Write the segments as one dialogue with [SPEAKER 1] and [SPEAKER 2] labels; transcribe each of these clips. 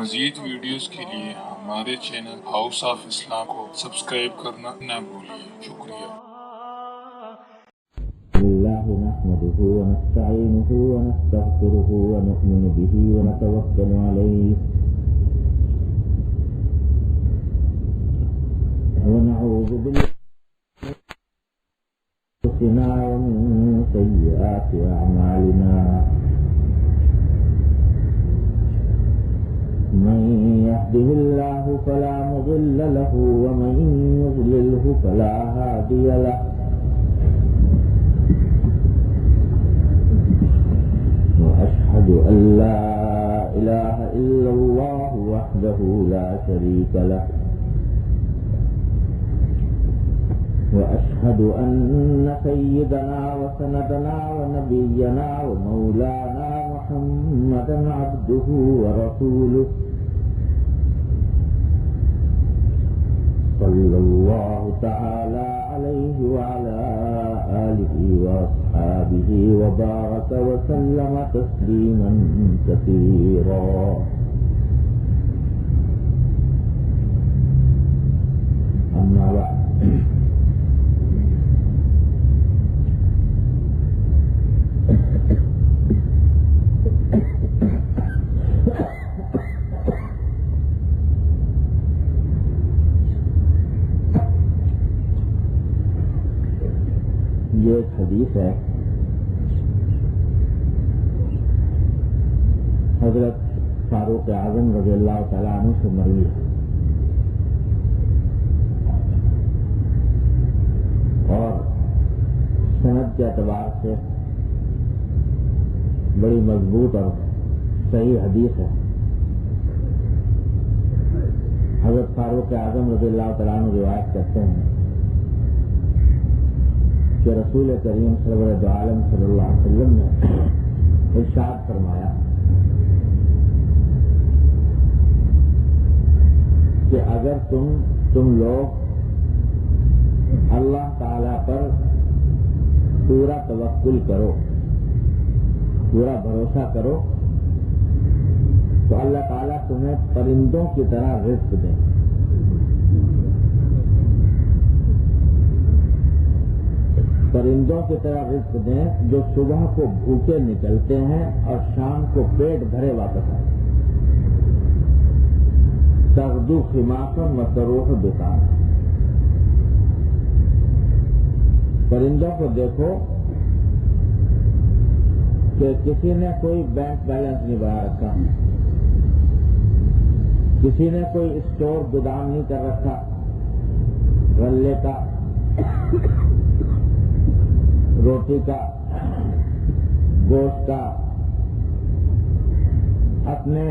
[SPEAKER 1] مزید ویڈیوز کے لیے ہمارے چینل ہاؤس آف اسلام کو سبسکرائب کرنا نہ بھولیے۔ شکریہ۔
[SPEAKER 2] اللہ نحمده ونستعینه ونستغفره ونؤمن به ونتوکل علیہ ونعوذ باللہ من انفسنا ومن سیئات اعمالنا من يهده الله فلا مضل له ومن يضلله فلا هادي له وأشهد أن لا إله إلا الله وحده لا شريك له وأشهد أن سيدنا وسندنا ونبينا ومولانا محمدا عبده ورسوله صلى الله تعالى عليه وعلى آله وأصحابه وبارك وسلم تسليما كثيرا أما بعد یہ ایک حدیث ہے حضرت فاروق اعظم رضی اللہ تعالیٰ عنہ سے مروی ہے اور سند کے اعتبار سے بڑی مضبوط اور صحیح حدیث ہے۔ حضرت فاروق اعظم رضی اللہ تعالیٰ عنہ روایت کرتے ہیں کہ رسول کریم سرور عالم صلی اللہ علیہ وسلم نے ارشاد فرمایا کہ اگر تم لوگ اللہ تعالی پر پورا توکل کرو، پورا بھروسہ کرو تو اللہ تعالیٰ تمہیں پرندوں کی طرح رزق دے۔ پرندوں کی طرح رزق دیں جو صبح کو بھوکے نکلتے ہیں اور شام کو پیٹ بھرے واپس آتے ہیں۔ تغدو خماصا وتروح بطانا۔ پرندوں کو دیکھو کہ کسی نے کوئی بینک بیلنس نہیں بنا رکھا، کسی نے کوئی اسٹور گودام نہیں کر رکھا غلے کا، روٹی کا، گوشت کا، اپنے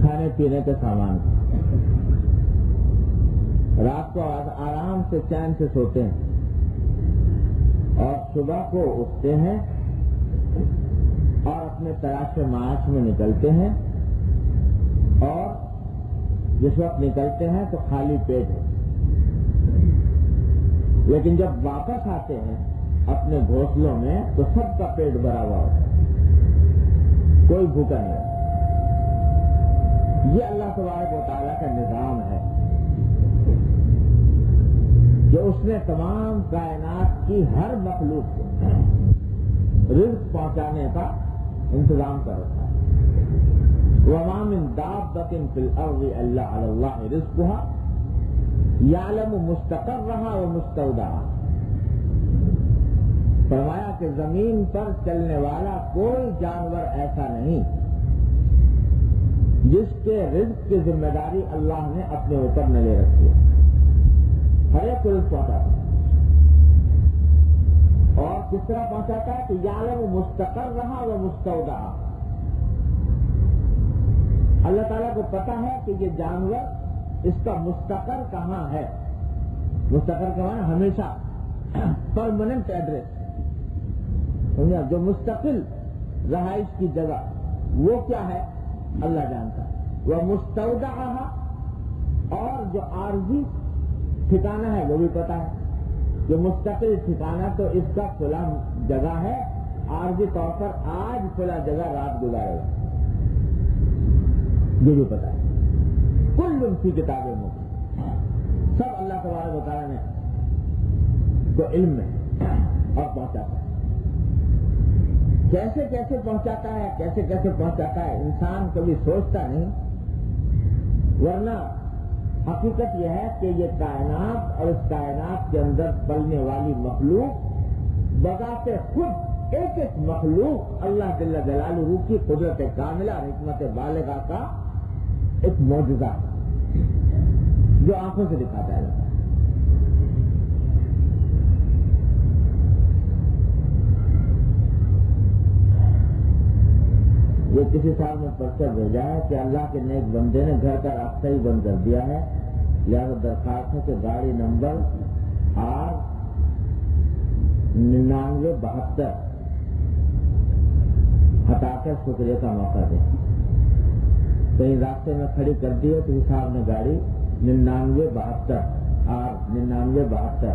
[SPEAKER 2] کھانے پینے کے سامان کا۔ رات کو آرام سے چین سے سوتے ہیں اور صبح کو اٹھتے ہیں اور اپنے تلاش معاش میں نکلتے ہیں، اور جس وقت نکلتے ہیں تو خالی پیٹ ہے، لیکن جب واپس آتے ہیں اپنے گھونسلوں میں تو سب کا پیٹ بھرا ہوا ہوتا ہے، کوئی بھوکا نہیں۔ یہ اللہ تبارک و تعالیٰ کا نظام ہے کہ اس نے تمام کائنات کی ہر مخلوق کو رزق پہنچانے کا انتظام کر رکھا ہے۔ وَمَا مِن دَابَّةٍ فِي الْأَرْضِ إِلَّا عَلَى اللَّهِ رِزْقُهَا یعلم مستقرها ومستودعها۔ فرمایا کہ زمین پر چلنے والا کوئی جانور ایسا نہیں جس کے رزق کی ذمہ داری اللہ نے اپنے اوپر نہ لے رکھی ہے۔ ہر ایک کو رزق پہنچاتا ہے، اور کس طرح پہنچاتا ہے کہ یعلم مستقرها ومستودعها۔ اللہ تعالیٰ کو پتا ہے کہ یہ جانور اس کا مستقر کہاں ہے۔ مستقر کہاں ہے؟ ہمیشہ پرماننٹ ایڈریس، جو مستقل رہائش کی جگہ وہ کیا ہے اللہ جانتا ہے۔ وہ مستودعها، اور جو عارضی ٹھکانہ ہے وہ بھی پتا ہے۔ جو مستقل ٹھکانہ تو اس کا کھلا جگہ ہے، عارضی طور پر آج کھلا جگہ رات گزارے گا، یہ بھی پتا ہے. کل فی کتاب مبین، سب اللہ تبارک و تعالیٰ نے کو علم میں اور پہنچاتا ہے. کیسے کیسے پہنچاتا ہے، کیسے کیسے پہنچاتا ہے، انسان کبھی سوچتا نہیں. ورنہ حقیقت یہ ہے کہ یہ کائنات اور اس کائنات کے اندر پلنے والی مخلوق بذات خود ایک ایک مخلوق اللہ جل جلالہ کی قدرت کاملہ اور حکمت بالغہ کا ایک معجزہ جو آنکھوں سے دکھاتا ہے. یہ کسی صاحب نے پرچہ بھیجا ہے کہ اللہ کے نیک بندے نے گھر کا راستہ ہی بند کر دیا ہے، لہذا درخواست ہے کہ گاڑی نمبر R9972 ہٹا کر شکریہ کا موقع دیں. کہیں راستے میں کھڑی کر دی ہے کسی صاحب نے گاڑی 9972 R9972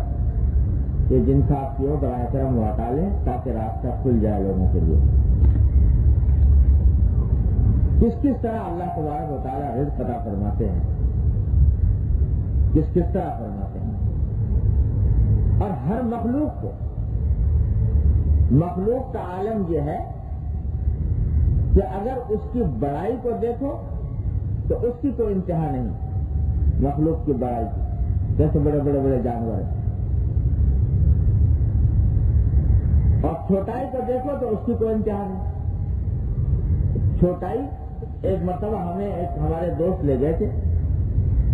[SPEAKER 2] یہ جن صاحب کی ہو براہ کرم وہ ہٹا لیں تاکہ راستہ کھل جائے لوگوں کے لیے. کس طرح اللہ تبارک و تعالیٰ رزق عطا فرماتے ہیں، کس طرح فرماتے ہیں. اور ہر مخلوق کا عالم یہ ہے کہ اگر اس کی بڑائی کو دیکھو تو اس کی کوئی انتہا نہیں. مخلوق کی بڑائی کی، جیسے بڑے بڑے جانور ہیں، اور چھوٹائی کو دیکھو تو اس کی کوئی انتہا نہیں. چھوٹائی ایک مرتبہ ہمیں ہمارے دوست لے گئے تھے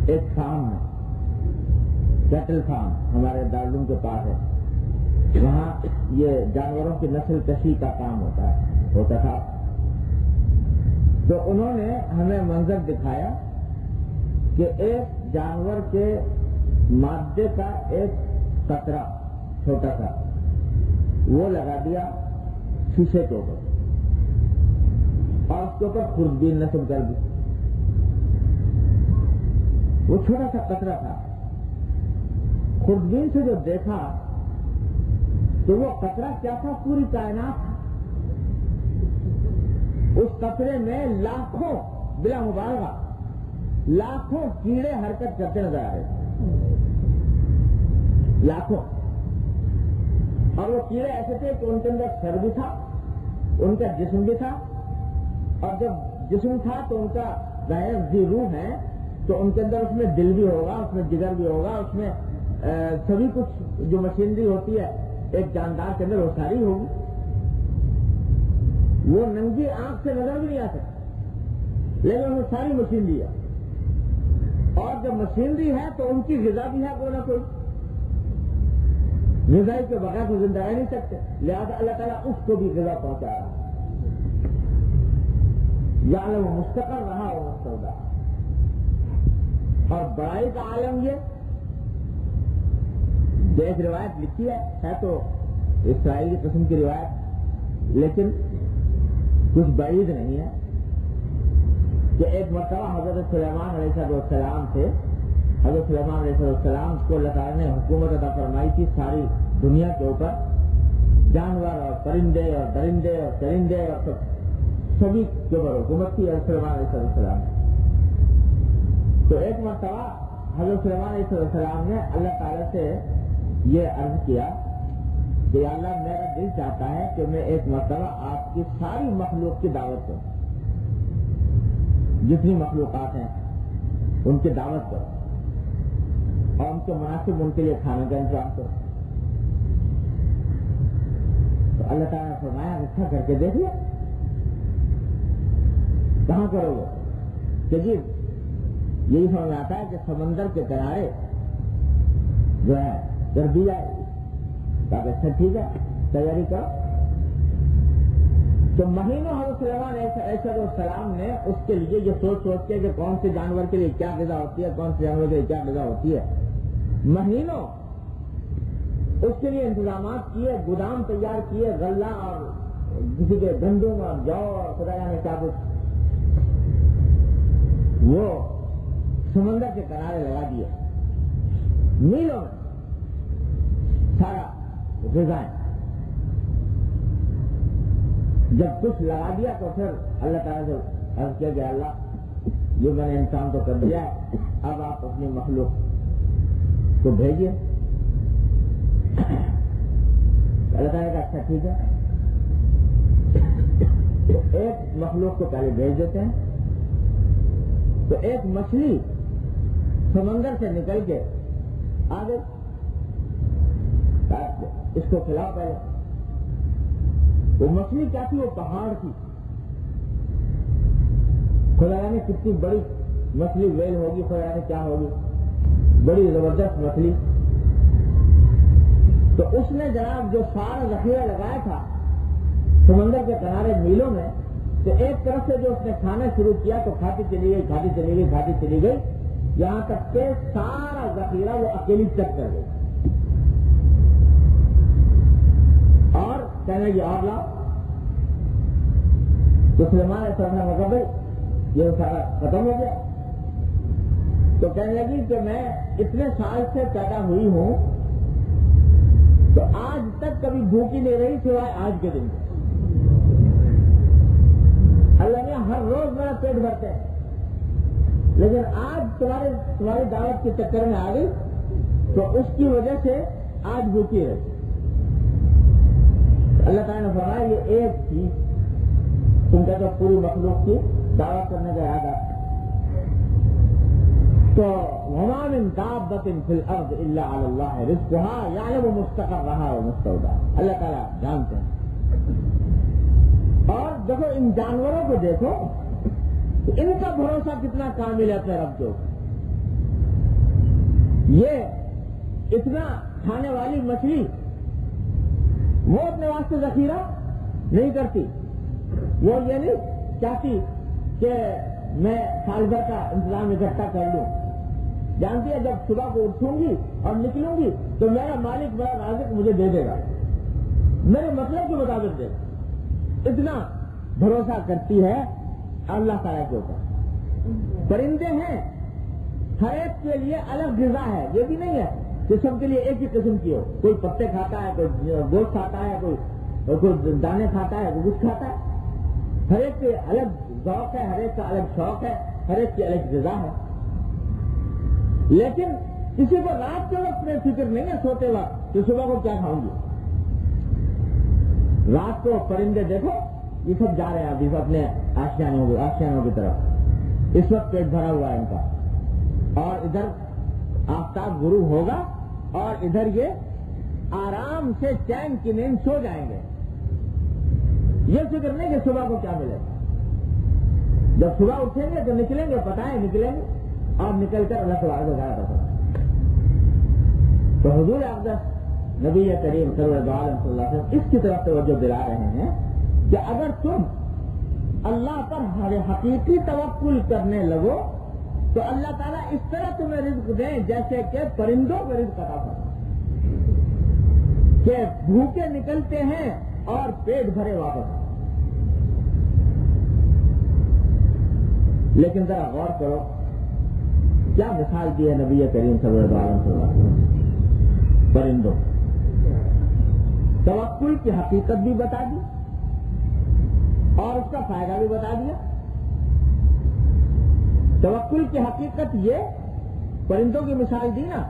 [SPEAKER 2] ایک فارم میں، کیٹل فارم ہمارے دارالعلوم کے پاس ہے. وہاں یہ جانوروں کی نسل کشی کا کام ہوتا تھا. تو انہوں نے ہمیں منظر دکھایا کہ ایک جانور کے مادے کا ایک قطرہ چھوٹا سا وہ لگا دیا شیشے کے اوپر اور اس کے اوپر خوردبین نصب کر دی. وہ چھوٹا سا قطرہ تھا. خوردبین سے جو دیکھا تو وہ قطرہ کیا تھا؟ پوری کائنات. اس قطرے میں لاکھوں، بلا مبالغہ لاکھوں کیڑے حرکت کرتے نظر آ رہے تھے، لاکھوں. اور وہ کیڑے ایسے تھے کہ ان کے اندر سر بھی تھا، ان کا جسم بھی تھا، اور جب جسم تھا تو ان کا ظاہر روح ہے تو ان کے اندر اس میں دل بھی ہوگا، اس میں جگر بھی ہوگا، اس میں سبھی کچھ جو مشینری ہوتی ہے ایک جاندار کے اندر وہ ساری ہوگی. وہ ننگی آنکھ سے نظر بھی نہیں آ سکتی لیکن انہیں ساری مشینری ہے. اور جب مشینری ہے تو ان کی غذا بھی ہے کوئی نہ کوئی. غذائی کے بغیر تو زندہ رہ نہیں سکتے، لہذا اللہ تعالیٰ اس کو بھی غذا پہنچا رہا ہے. یعلم مستقر رہا اور مستودع. اور بڑائی کا عالم یہ ایک روایت لکھی ہے تو اسرائیلی قسم کی روایت، لیکن کچھ بعید نہیں ہے کہ ایک مرتبہ حضرت سلیمان علیہ السلام سے، حضرت سلیمان علیہ السلام کو اللہ تعالیٰ نے حکومت عطا فرمائی تھی ساری دنیا کے اوپر، جانور اور پرندے اور درندے اور چرندے اور سبھی کے اوپر حکومت تھی حضرت سلیمان علیہ السلام. تو ایک مرتبہ حضرت سلیمان علیہ السلام نے اللہ تعالیٰ سے یہ عرض کیا کہ یا اللہ میرا دل چاہتا ہے کہ میں ایک مرتبہ آپ کی ساری مخلوق کی دعوت کروں، جتنی مخلوقات ہیں ان کی دعوت کروں اور ان کے مناسب ان کے لیے کھانے کا انتظام کروں. تو اللہ تعالیٰ نے فرمایا اچھا کر کے دیکھ لیا. کہاں کرو گے؟ کہ جی یہی سمجھ آتا ہے کہ سمندر کے کنارے جو ہے کر دی جائے. اچھا ٹھیک ہے تیاری کرو. تو مہینوں حضرت سلیمان علیہ السلام نے اس کے لیے یہ سوچ کے کہ کون سے جانور کے لیے کیا غذا ہوتی ہے، کون سے جانور کے لیے کیا غذا ہوتی ہے، مہینوں اس کے لیے انتظامات کیے، گودام تیار کیے، غلہ اور کسی کے گندم اور جو اور خدا جانے کیا کچھ، وہ سمندر کے کنارے لگا دیے. میلوں میں سارا غذائیں. جب کچھ لگا دیا تو پھر اللہ تعالیٰ سے عرض کیا گیا اللہ یہ میں نے انسان کو کر دیا ہے، اب آپ اپنی مخلوق کو بھیجیے۔ اللہ تعالیٰ کا اچھا ٹھیک ہے، تو ایک مخلوق کو پہلے بھیج دیتے ہیں۔ تو ایک مچھلی سمندر سے نکل کے آ گئی، اس کو کھلاؤ پہلے۔ وہ مچھلی کیا تھی؟ وہ پہاڑ تھی۔ خدا نے کتنی بڑی مچھلی ویل ہوگی، خدا نے کیا ہوگی، بڑی زبردست مچھلی۔ تو اس نے جناب جو سارا ذخیرہ لگایا تھا سمندر کے کنارے میلوں میں، تو ایک طرف سے جو اس نے کھانا شروع کیا تو کھاتی چلی گئی، کھاتی چلی گئی، کھاتی چلی گئی، یہاں تک کہ سارا ذخیرہ وہ اکیلی چک کر گئی اور کہنے لگی اور لاؤ۔ تو سلیمان علیہ السلام نے کہا بھائی یہ سارا ختم ہو گیا۔ تو کہنے لگی کہ میں اتنے سال سے پیدا ہوئی ہوں تو آج تک کبھی بھوکی نہیں رہی سوائے آج کے دن۔ اللہ نے ہر روز میرا پیٹ بھرتے ہیں، لیکن آج تمہاری دعوت کے چکر میں آ گئی تو اس کی وجہ سے آج بھوکی رہی۔ اللہ تعالیٰ نے فرمایا یہ ایک چیز تم کہتے ہو پوری مخلوق کی دعوت کرنے کا ارادہ، تو وما من دابۃ فی الارض الا علی اللہ رزقها یعلم مستقرها ومستودعها، اللہ تعالیٰ جانتے ہیں۔ اور دیکھو ان جانوروں کو دیکھو، ان کا بھروسہ کتنا کامل ہے اپنے رب کے اوپر۔ یہ اتنا کھانے والی مچھلی وہ اپنے واسطے ذخیرہ نہیں کرتی، وہ یہ نہیں چاہتی کہ میں سال بھر کا انتظام اکٹھا کر لوں۔ جانتی ہے جب صبح کو اٹھوں گی اور نکلوں گی تو میرا مالک بڑا رازق مجھے دے دے گا، میرے مطلب کے مطابق دے گا، اتنا بھروسہ کرتی ہے اللہ تعالیٰ کے اوپر۔ پرندے ہیں، ہر ایک کے لیے الگ غذا ہے، یہ بھی نہیں ہے کہ سب کے لیے ایک ہی قسم کی ہو، کوئی پتے کھاتا ہے، کوئی گوشت کھاتا ہے، کوئی دانے کھاتا ہے، کوئی کچھ کھاتا ہے۔ ہر ایک کے الگ ذوق ہے، ہر ایک کا الگ شوق ہے، ہر ایک کی الگ غذا ہے۔ لیکن کسی کو رات کے وقت میں فکر نہیں ہے سوتے وقت کہ صبح کو کیا کھاؤں گی۔ رات کو پرندے دیکھو یہ سب جا رہے ہیں ابھی اپنے آشیانوں کی طرف، اس وقت پیٹ بھرا ہوا ہے ان کا، اور ادھر آفتاب غروب ہوگا اور ادھر یہ آرام سے چین کی نیند سو جائیں گے۔ یہ فکر نہیں کہ صبح کو کیا ملے گا۔ جب صبح اٹھیں گے تو نکلیں گے، پتہ ہے نکلیں گے اور نکل کر اللہ تبارک و تعالیٰ کا۔ تو حضور اقدس نبی کریم سرور دو عالم صلی اللہ علیہ وسلم اس کی طرف توجہ دلا رہے ہیں کہ اگر تم اللہ پر حقیقی توکل کرنے لگو تو اللہ تعالیٰ اس طرح تمہیں رزق دیں جیسے کہ پرندوں کو رزق عطا فرمائے، کہ بھوکے نکلتے ہیں اور پیٹ بھرے واپس۔ لیکن ذرا غور کرو کیا مثال دی ہے نبی کریم صلی اللہ علیہ وسلم پرندوں۔ توکل کی حقیقت بھی بتا دی اور اس کا فائدہ بھی بتا دیا۔ توکل کی حقیقت یہ پرندوں کی مثال دی نا،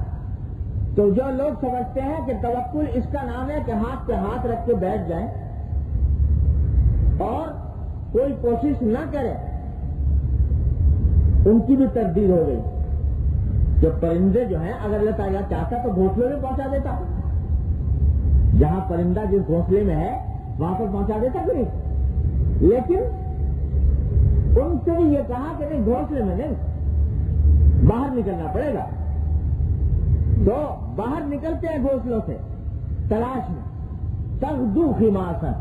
[SPEAKER 2] تو جو لوگ سمجھتے ہیں کہ توکل اس کا نام ہے کہ ہاتھ پہ ہاتھ رکھ کے بیٹھ جائیں اور کوئی کوشش نہ کرے، ان کی بھی تردید ہو گئی کہ پرندے جو ہیں اگر اللہ تعالیٰ چاہتا تو گھونسلے میں پہنچا دیتا، جہاں پرندہ جس گھونسلے میں ہے وہاں پر پہنچا دیتا کہ نہیں، لیکن ان سے بھی یہ کہا کہ نہیں گھونسلے میں نہیں، باہر نکلنا پڑے گا۔ تو باہر نکلتے ہیں گھونسلوں سے تلاش میں، تغدو خماسن،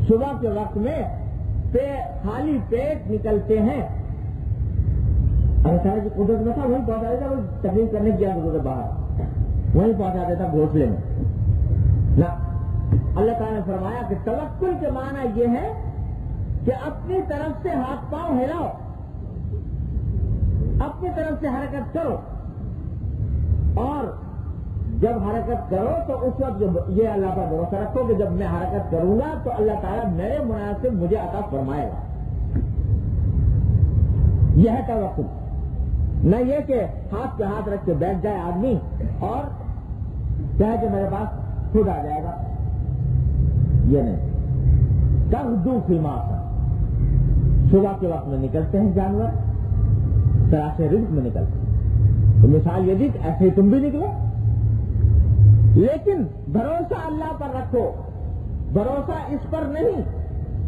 [SPEAKER 2] صبح کے وقت میں خالی پیٹ نکلتے ہیں۔ اللہ تعالیٰ کی قدرت میں تھا وہیں پہنچا دیتا، وہ تکلیف کرنے کی ضرورت ہے، باہر وہیں پہنچا دیتا گھونسلے میں نہ۔ اللہ تعالیٰ نے فرمایا کہ توکل کے معنی یہ ہے کہ اپنی طرف سے ہاتھ پاؤں ہلاؤ، اپنی طرف سے حرکت کرو، اور جب حرکت کرو تو اس وقت یہ اللہ پر بھروسہ رکھو کہ جب میں حرکت کروں گا تو اللہ تعالیٰ میرے مناسب مجھے عطا فرمائے گا۔ یہ ہے توکل. نہ یہ کہ ہاتھ پہ ہاتھ رکھ کے بیٹھ جائے آدمی اور کہے کہ میرے پاس خود آ جائے گا. یہ نہیں. تغدو فی ماسا، صبح کے وقت میں نکلتے ہیں جانور، تلاش رزق میں نکلتے ہیں. تو مثال یہ دی کہ ایسے ہی تم بھی نکلو، لیکن بھروسہ اللہ پر رکھو. بھروسہ اس پر نہیں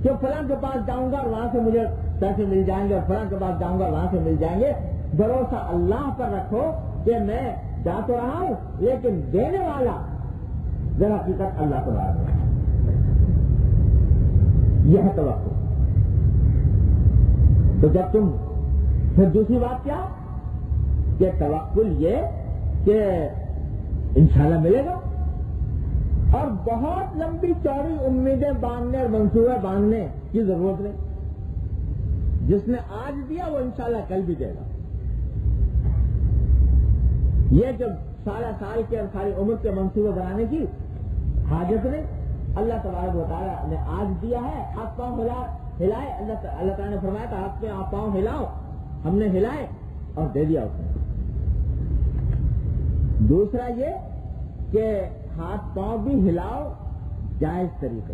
[SPEAKER 2] کہ فلاں کے پاس جاؤں گا اور وہاں سے مجھے پیسے مل جائیں گے اور فلاں کے پاس جاؤں گا وہاں سے مل جائیں گے. بھروسہ اللہ پر رکھو کہ میں جا تو رہا ہوں لیکن دینے والا ذرا حقیقت اللہ کو رہا ہے. یہ ہے توکل. تو جب تم پھر دوسری بات کیا کہ توکل یہ کہ انشاءاللہ ملے گا، اور بہت لمبی چوڑی امیدیں باندھنے اور منصوبے باندھنے کی ضرورت نہیں. جس نے آج دیا وہ انشاءاللہ کل بھی دے گا. یہ جب سال کے اور ساری عمر کے منصوبے بنانے کی حاجت نہیں. اللہ تبارک و تعالیٰ نے آج دیا ہے، آپ پاؤں ہلائے. اللہ تعالیٰ نے فرمایا تھا آپ میں آپ پاؤں ہلاؤ، ہم نے ہلائے اور دے دیا اس نے. دوسرا یہ کہ ہاتھ پاؤں بھی ہلاؤ جائز طریقے.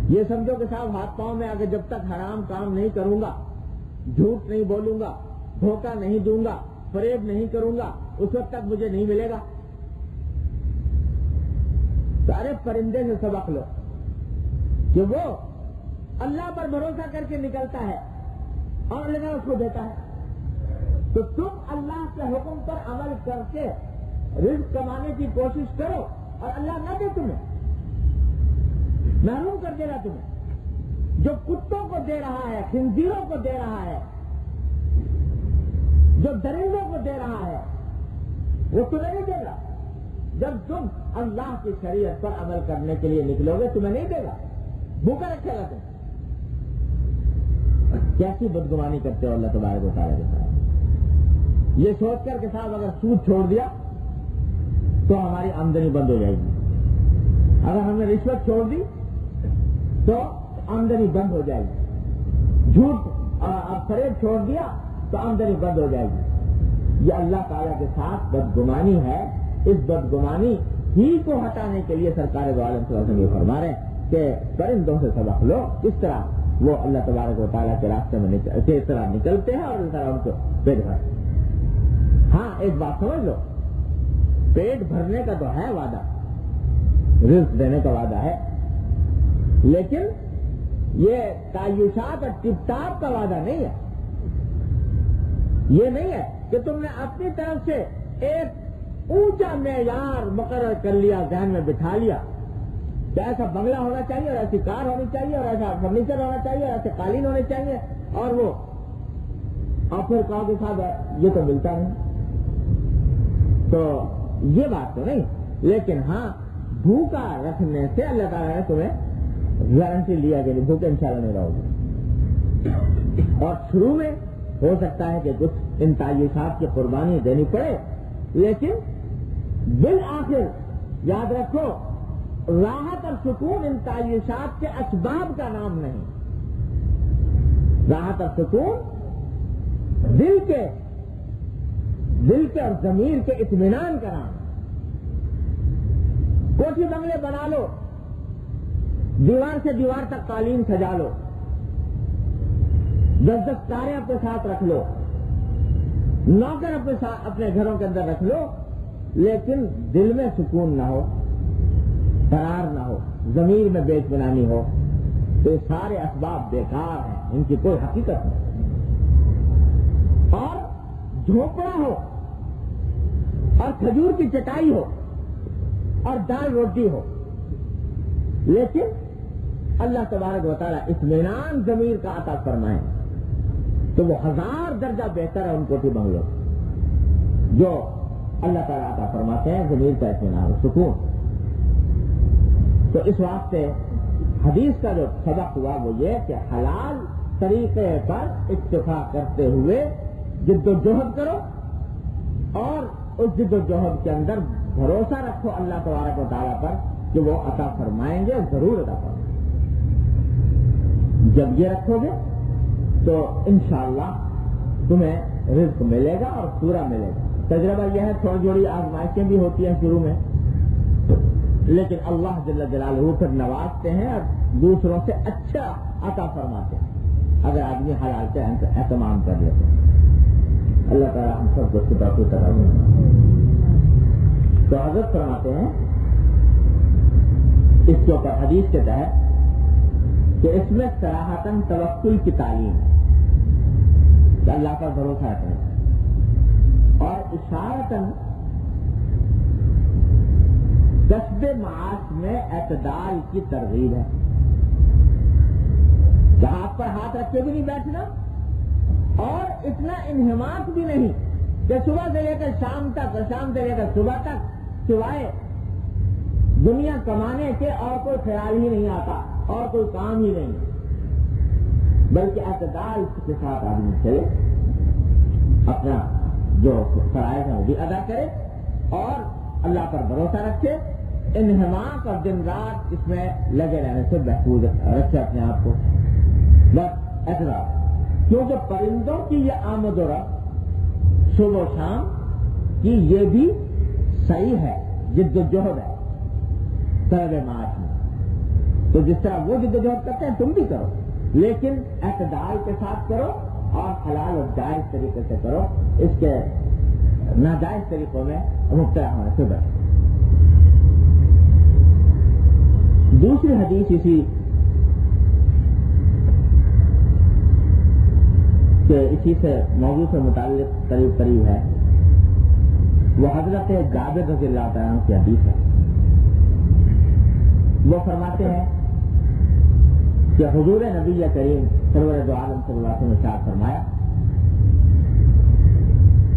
[SPEAKER 2] یہ سمجھو کہ صاحب ہاتھ پاؤں میں آگے جب تک حرام کام نہیں کروں گا، جھوٹ نہیں بولوں گا، دھوکہ نہیں دوں گا، فریب نہیں کروں گا، اس وقت تک مجھے نہیں ملے گا. سارے پرندے سے سبق لو کہ وہ اللہ پر بھروسہ کر کے نکلتا ہے اور اللہ اس کو دیتا ہے. تو تم اللہ کے حکم پر عمل کر کے رزق کمانے کی کوشش کرو اور اللہ نہ دے تمہیں، محروم کر دے گا تمہیں. جو کتوں کو دے رہا ہے، خنزیروں کو دے رہا ہے، جو درندوں کو دے رہا ہے، وہ تمہیں نہیں دے گا. جب تم اللہ کی شریعت پر عمل کرنے کے لیے نکلو گے تمہیں نہیں دے گا، بھوکا رکھے گا تم. کیسی بدگمانی کرتے ہو اللہ تبارک و تعالیٰ کے ساتھ. یہ سوچ کر کہ صاحب اگر سود چھوڑ دیا تو ہماری آمدنی بند ہو جائے گی، اگر ہم نے رشوت چھوڑ دی تو آمدنی بند ہو جائے گی، جھوٹ اور فریب چھوڑ دیا تو آمدنی بند ہو جائے گی. یہ اللہ تعالیٰ کے ساتھ بدگمانی ہے. اس بدگمانی ہی کو ہٹانے کے لیے سرکار دو عالم صلی اللہ علیہ وسلم یہ فرما رہے ہیں کہ پرندوں سے سبق لو، اس طرح وہ اللہ تبارک و تعالیٰ کے راستے میں اس طرح نکلتے ہیں اور اس طرح ان کو پیٹ بھرتے ہیں. ہاں ایک بات سمجھ لو، پیٹ بھرنے کا تو ہے وعدہ، رزق دینے کا وعدہ ہے، لیکن یہ تعیشات اور ٹپ ٹاپ کا وعدہ نہیں ہے. یہ نہیں ہے کہ تم نے اپنی طرف سے ایک اونچا معیار مقرر کر لیا، ذہن میں بٹھا لیا کہ ایسا بنگلہ ہونا چاہیے اور ایسی کار ہونی چاہیے اور ایسا فرنیچر ہونا چاہیے اور ایسے قالین ہونے چاہیے، اور پھر کہو کہ صاحب یہ تو ملتا نہیں. تو یہ بات تو نہیں، لیکن ہاں بھوکا رکھنے سے اللہ تعالیٰ نے تمہیں گارنٹی لیا کہ بھوکے انشاءاللہ نہیں رہو گے. اور شروع میں ہو سکتا ہے کہ کچھ ان تعیشات کی قربانی دینی پڑے، لیکن بالآخر یاد رکھو راحت اور سکون ان تعیشات کے اسباب کا نام نہیں. راحت اور سکون دل کے اور ضمیر کے اطمینان کا نام. کوٹھی بنگلے بنا لو، دیوار سے دیوار تک قالین سجا لو، 10 تارے اپنے ساتھ رکھ لو، نوکر اپنے گھروں کے اندر رکھ لو، لیکن دل میں سکون نہ ہو، قرار نہ ہو، ضمیر میں بے اطمینانی ہو، تو یہ سارے اسباب بیکار ہیں، ان کی کوئی حقیقت نہیں. اور جھونپڑا ہو اور کھجور کی چٹائی ہو اور دال روٹی ہو، لیکن اللہ تبارک و تعالیٰ اطمینان ضمیر کا عطا فرمائے تو وہ 1000 درجہ بہتر ہے ان کوٹھی بنگلوں جو اللہ تعالیٰ عطا فرماتے ہیں ضمیر کا اطمینان و سکون. تو اس واسطے حدیث کا جو سبق ہوا وہ یہ کہ حلال طریقے پر اکتفا کرتے ہوئے جد و جہد کرو، اور اس جد و جہد کے اندر بھروسہ رکھو اللہ تبارک و تعالیٰ پر کہ وہ عطا فرمائیں گے، ضرور عطا فرمائیں گے. جب یہ رکھو گے تو انشاءاللہ تمہیں رزق ملے گا اور پورا ملے گا. تجربہ یہ ہے تھوڑی تھوڑی آزمائشیں بھی ہوتی ہیں شروع میں, لیکن اللہ جل جلالہ پھر نوازتے ہیں اور دوسروں سے اچھا عطا فرماتے ہیں اگر آدمی حلال سے اہتمام کر لیتے ہیں. اللہ تعالیٰ ہم سب کو صفات کی طرح. تو حضرت فرماتے ہیں اس کے اوپر حدیث کے تحت کہ اس میں صراحتاً توکل کی تعلیم کہ اللہ کا بھروسہ کریں, اور اشارتاً کسب معاش میں اعتدال کی ترغیب ہے. کہ ہاتھ پر ہاتھ رکھ کے بھی نہیں بیٹھنا اور اتنا انہماک بھی نہیں کہ صبح سے لے کر شام تک اور شام سے لے کر صبح تک سوائے دنیا کمانے کے اور کوئی خیال ہی نہیں آتا اور کوئی کام ہی نہیں, بلکہ اعتدال کے ساتھ آدمی چلے, اپنا جو فرائض ہے وہ بھی ادا کرے اور اللہ پر بھروسہ رکھے, انہماک اور دن رات اس میں لگے رہنے سے محفوظ رکھے اپنے آپ کو. بس اعتدال, کیونکہ پرندوں کی یہ آمد و رفت صبح و شام کی یہ بھی صحیح ہے, جد و جہد ہے طلب معاش میں. تو جس طرح وہ جد و جہد کرتے ہیں تم بھی کرو, لیکن اعتدال کے ساتھ کرو اور حلال اور جائز طریقے سے کرو, اس کے ناجائز طریقوں میں مبتلا ہونے سے بچو. دوسری حدیث اسی سے موضوع سے متعلق قریب ہے, وہ حضرت جابر رضی اللہ تعالیٰ عنہ کی حدیث ہے. وہ فرماتے ہیں کہ حضور نبی کریم سرور دو عالم صلی اللہ علیہ وسلم نے ارشاد فرمایا,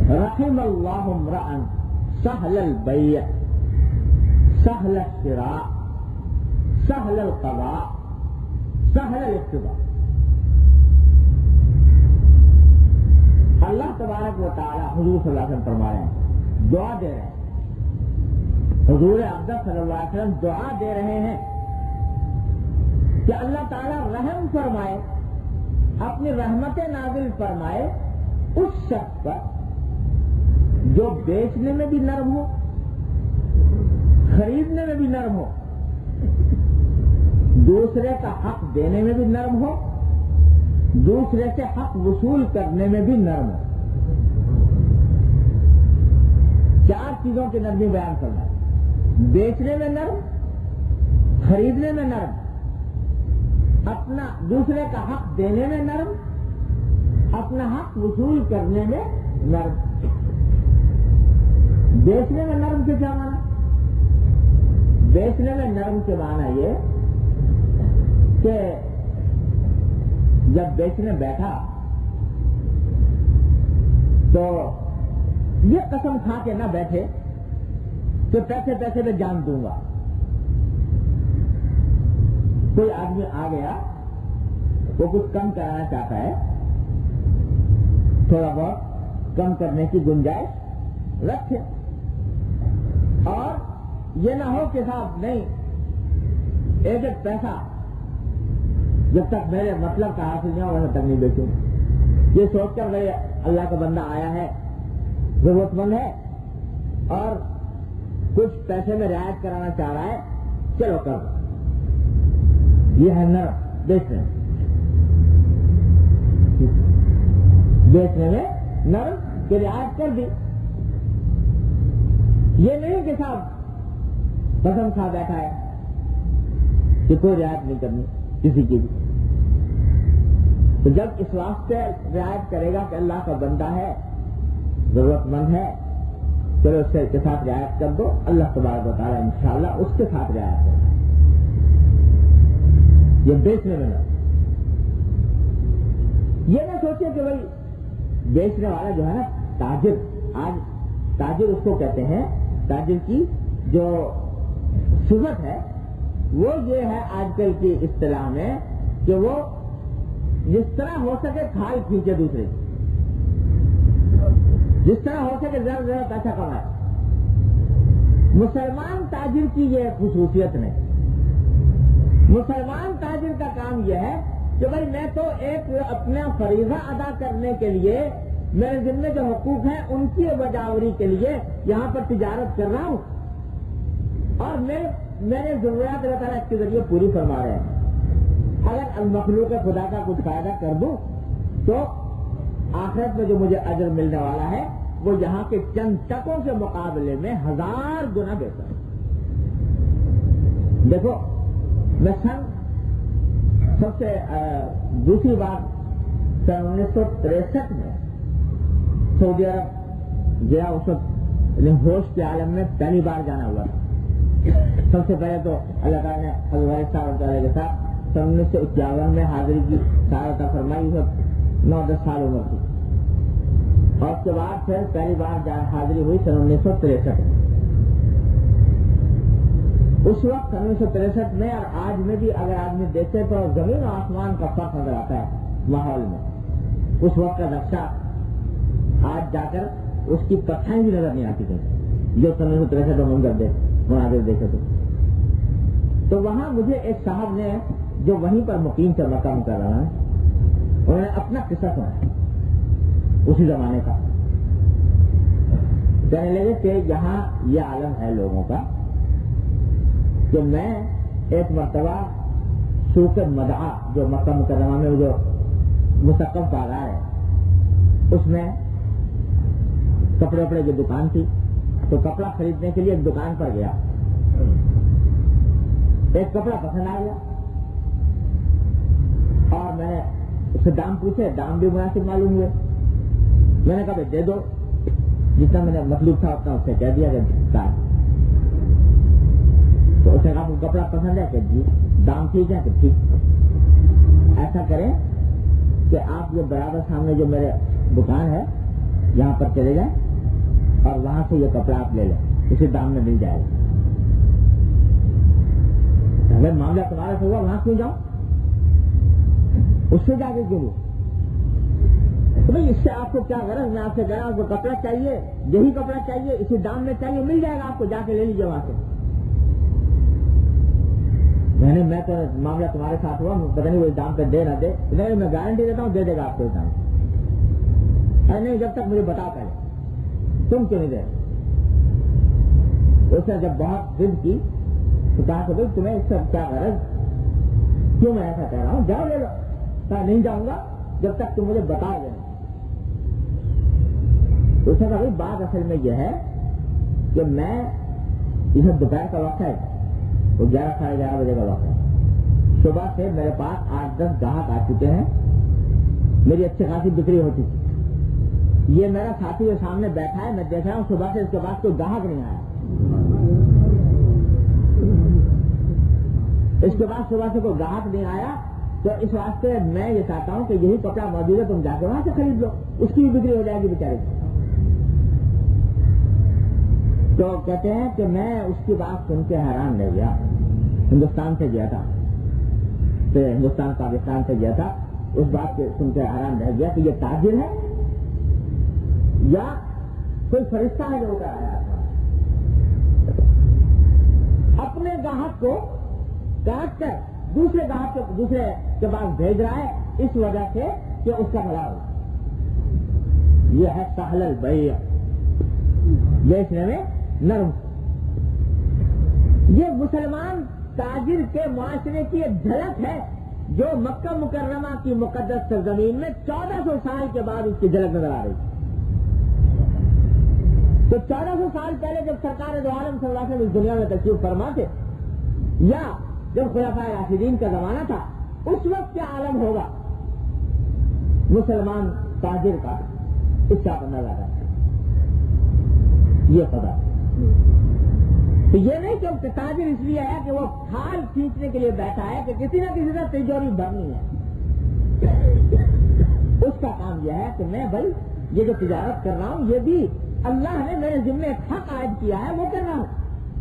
[SPEAKER 2] رحم اللہ امرأ سهل البیع سهل الشراء سهل القضاء سهل الاقتضاء. اللہ تبارک و تعالی حضور صلی اللہ علیہ وسلم فرما رہے ہیں, دعا دے رہے ہیں, حضور اقدس صلی اللہ علیہ وسلم دعا دے رہے ہیں کہ اللہ تعالیٰ رحم فرمائے, اپنی رحمت نازل فرمائے اس شخص پر جو بیچنے میں بھی نرم ہو, خریدنے میں بھی نرم ہو, دوسرے کا حق دینے میں بھی نرم ہو, دوسرے سے حق وصول کرنے میں بھی نرم ہو. 4 چیزوں کی نرمی بیان کرنا ہے, بیچنے میں نرم, خریدنے میں نرم, اپنا دوسرے کا حق دینے میں نرم, اپنا حق وصول کرنے میں نرم. بیچنے میں نرم کے کیا معنی؟ بیچنے میں نرم کے معنی یہ کہ جب بیچنے بیٹھا تو یہ قسم کھا کے نہ بیٹھے کہ پیسے میں جان دوں گا. کوئی آدمی آ گیا, وہ کچھ کم کرانا چاہتا ہے, تھوڑا بہت کم کرنے کی گنجائش رکھے, اور یہ نہ ہو کہ صاحب نہیں ایک پیسہ جب تک میرے مطلب کا حاصل نہیں ہو ویسے تک نہیں بیچوں. یہ سوچ کر بھائی اللہ کا بندہ آیا ہے, ضرورت مند ہے اور کچھ پیسے میں رعایت کرانا چاہ رہا ہے, چلو کر دو. یہ ہے نرم بیچنے میں نرم کہ رعایت کر دی. یہ نہیں کہ صاحب قسم کھا بیٹھا ہے کہ کوئی رعایت نہیں کرنی کسی کی بھی. تو جب اس واسطے رعایت کرے گا کہ اللہ کا بندہ ہے, ضرورت مند ہے, چلو اس کے ساتھ رعایت کر دو, اللہ تبارک و تعالیٰ انشاءاللہ اس کے ساتھ رعایت کرے. یہ بیچنے میں نہ, یہ نہ سوچے کہ بھائی بیچنے والا جو ہے نا تاجر, آج تاجر اس کو کہتے ہیں, تاجر کی جو صفت ہے وہ یہ ہے آج کل کی اصطلاح میں کہ وہ جس طرح ہو سکے کھال کھینچے دوسرے کی, جس طرح ہو سکے زیادہ پیسہ کمائے. مسلمان تاجر کی یہ خصوصیت نہیں. مسلمان تاجر کا کام یہ ہے کہ بھائی میں تو ایک اپنا فریضہ ادا کرنے کے لیے میرے ذمے جو حقوق ہیں ان کی بجاوری کے لیے یہاں پر تجارت کر رہا ہوں، اور میرے ضروریات اللہ تعالیٰ اس کے ذریعے پوری فرما رہے ہیں۔ اگر المخلوق خدا کا کچھ فائدہ کر دوں تو آخرت میں جو مجھے اجر ملنے والا ہے وہ یہاں کے چند ٹکوں کے مقابلے میں 1000 گنا بہتر ہے۔ دیکھو میں سب سے دوسری بار 1963 میں سعودی عرب گیا، اس وقت ہوش کے عالم میں پہلی بار جانا ہوا تھا۔ سب سے پہلے تو اللہ تعالیٰ نے حضرت صاحب کے ساتھ 1951 میں حاضری کی سعادت فرمائی، 9-10 سال عمر تھی، اور اس کے بعد پھر پہلی بار حاضری ہوئی 1963 میں۔ اس وقت 1963 میں اور آج میں بھی اگر آدمی دیکھے تو زمین و آسمان کا فرق نظر آتا ہے ماحول میں۔ اس وقت کا نقشہ آج جا کر اس کی پتھائیں بھی نظر نہیں آتی تھیں جو 1963 میں مناظر دیکھے تو وہاں مجھے ایک صاحب نے جو وہیں پر مقیم سے مقام کر رہا ہے، انہوں نے اپنا قصہ سنا اسی زمانے کا۔ کہنے لگے کہ یہاں یہ عالم ہے لوگوں کا کہ میں ایک مرتبہ سوق مدعا جو مکہ مکرمہ میں جو مستقم بازار ہے اس میں کپڑے وپڑے کی دکان تھی، تو کپڑا خریدنے کے لیے ایک دکان پر گیا، ایک کپڑا پسند آ گیا اور میں نے اس سے دام پوچھے، دام بھی مناسب معلوم ہوئے۔ میں نے کہا بھائی دے دو، جتنا میں نے مطلوب تھا اتنا اس سے کہہ دیا کہ دام۔ تو اس نے کہا کپڑا پسند ہے کہ جی، دام ٹھیک ہے کہ ٹھیک۔ ایسا کریں کہ آپ یہ برابر سامنے جو میرے دکان ہے یہاں پر چلے جائیں اور وہاں سے یہ کپڑا آپ لے لیں، اسی دام میں مل جائے گا۔ اگر معاملہ تمہارا سے ہوا وہاں کیوں جاؤ، اس سے جا کے کیوں؟ تو بھائی اس سے آپ کو کیا غرض؟ میں آپ سے کہہ رہا ہوں کو کپڑا چاہیے، یہی کپڑا چاہیے، اسی دام میں چاہیے، مل جائے گا آپ کو، جا کے لے لیجیے وہاں سے۔ میں تو معاملہ تمہارے ساتھ ہوا، پتہ نہیں وہ دام پہ دے نہ دے، نہیں میں گارنٹی دیتا ہوں دے دے گا آپ کو دام۔ نہیں جب تک مجھے بتا پہلے تم کیوں نہیں دے رہے؟ اس نے جب بہت ضد کی تو کہا کہ بھائی تمہیں اس سے کیا غرض، کیوں میں ایسا کہہ رہا ہوں، جاؤ لے لو۔ کہا نہیں جاؤں گا جب تک تم مجھے بتا دینا۔ تو اس نے کہا بھائی بات اصل میں یہ ہے کہ میں اسے دوپہر کا وقت ہے، وہ 11-11:30 بجے کا وقت ہے، صبح سے میرے پاس 8-10 گاہک آ چکے ہیں، میری اچھی خاصی بکری ہوتی تھی۔ یہ میرا ساتھی جو سامنے بیٹھا ہے، میں دیکھ رہا ہوں صبح سے اس کے پاس کوئی گاہک نہیں آیا، اس کے بعد صبح سے کوئی گاہک نہیں آیا، تو اس واسطے میں یہ چاہتا ہوں کہ یہی کپڑا موجود ہے، تم جا کے وہاں سے خرید لو، اس کی بھی بکری ہو جائے گی بیچارے کی۔ تو کہتے ہیں کہ میں اس کی بات سن کے حیران رہ گیا، ہندوستان سے گیا تھا، تو ہندوستان پاکستان سے گیا تھا، اس بات کو سن کے حیران رہ گیا کہ یہ تاجر ہے یا کوئی فرشتہ ہے جو اتر آیا تھا، اپنے گاہک کو کاٹ کر دوسرے گاہک دوسرے کے پاس بھیج رہا ہے، اس وجہ سے کہ اس کا بھلا ہو۔ یہ ہے سہل البیع، بیچنے میں نرم۔ یہ مسلمان تاجر کے معاشرے کی ایک جھلک ہے جو مکہ مکرمہ کی مقدس سرزمین میں 1400 سال کے بعد اس کی جھلک نظر آ رہی ہے۔ تو 1400 سال پہلے جب سرکار دو عالم صلی اللہ علیہ وسلم اس دنیا میں تشریف فرما تھے، یا جب خلفائے راشدین کا زمانہ تھا، اس وقت کیا عالم ہوگا مسلمان تاجر کا، اس کا اندازہ ہے یہ پتا۔ تو یہ نہیں کہ تاجر اس لیے ہے کہ وہ کھال کھینچنے کے لیے بیٹھا ہے کہ کسی نہ کسی سے تجوری بھرنی ہے، اس کا کام یہ ہے کہ میں بھائی یہ جو تجارت کر رہا ہوں یہ بھی اللہ نے میرے ذمہ حق عائد کیا ہے، وہ کر رہا ہوں،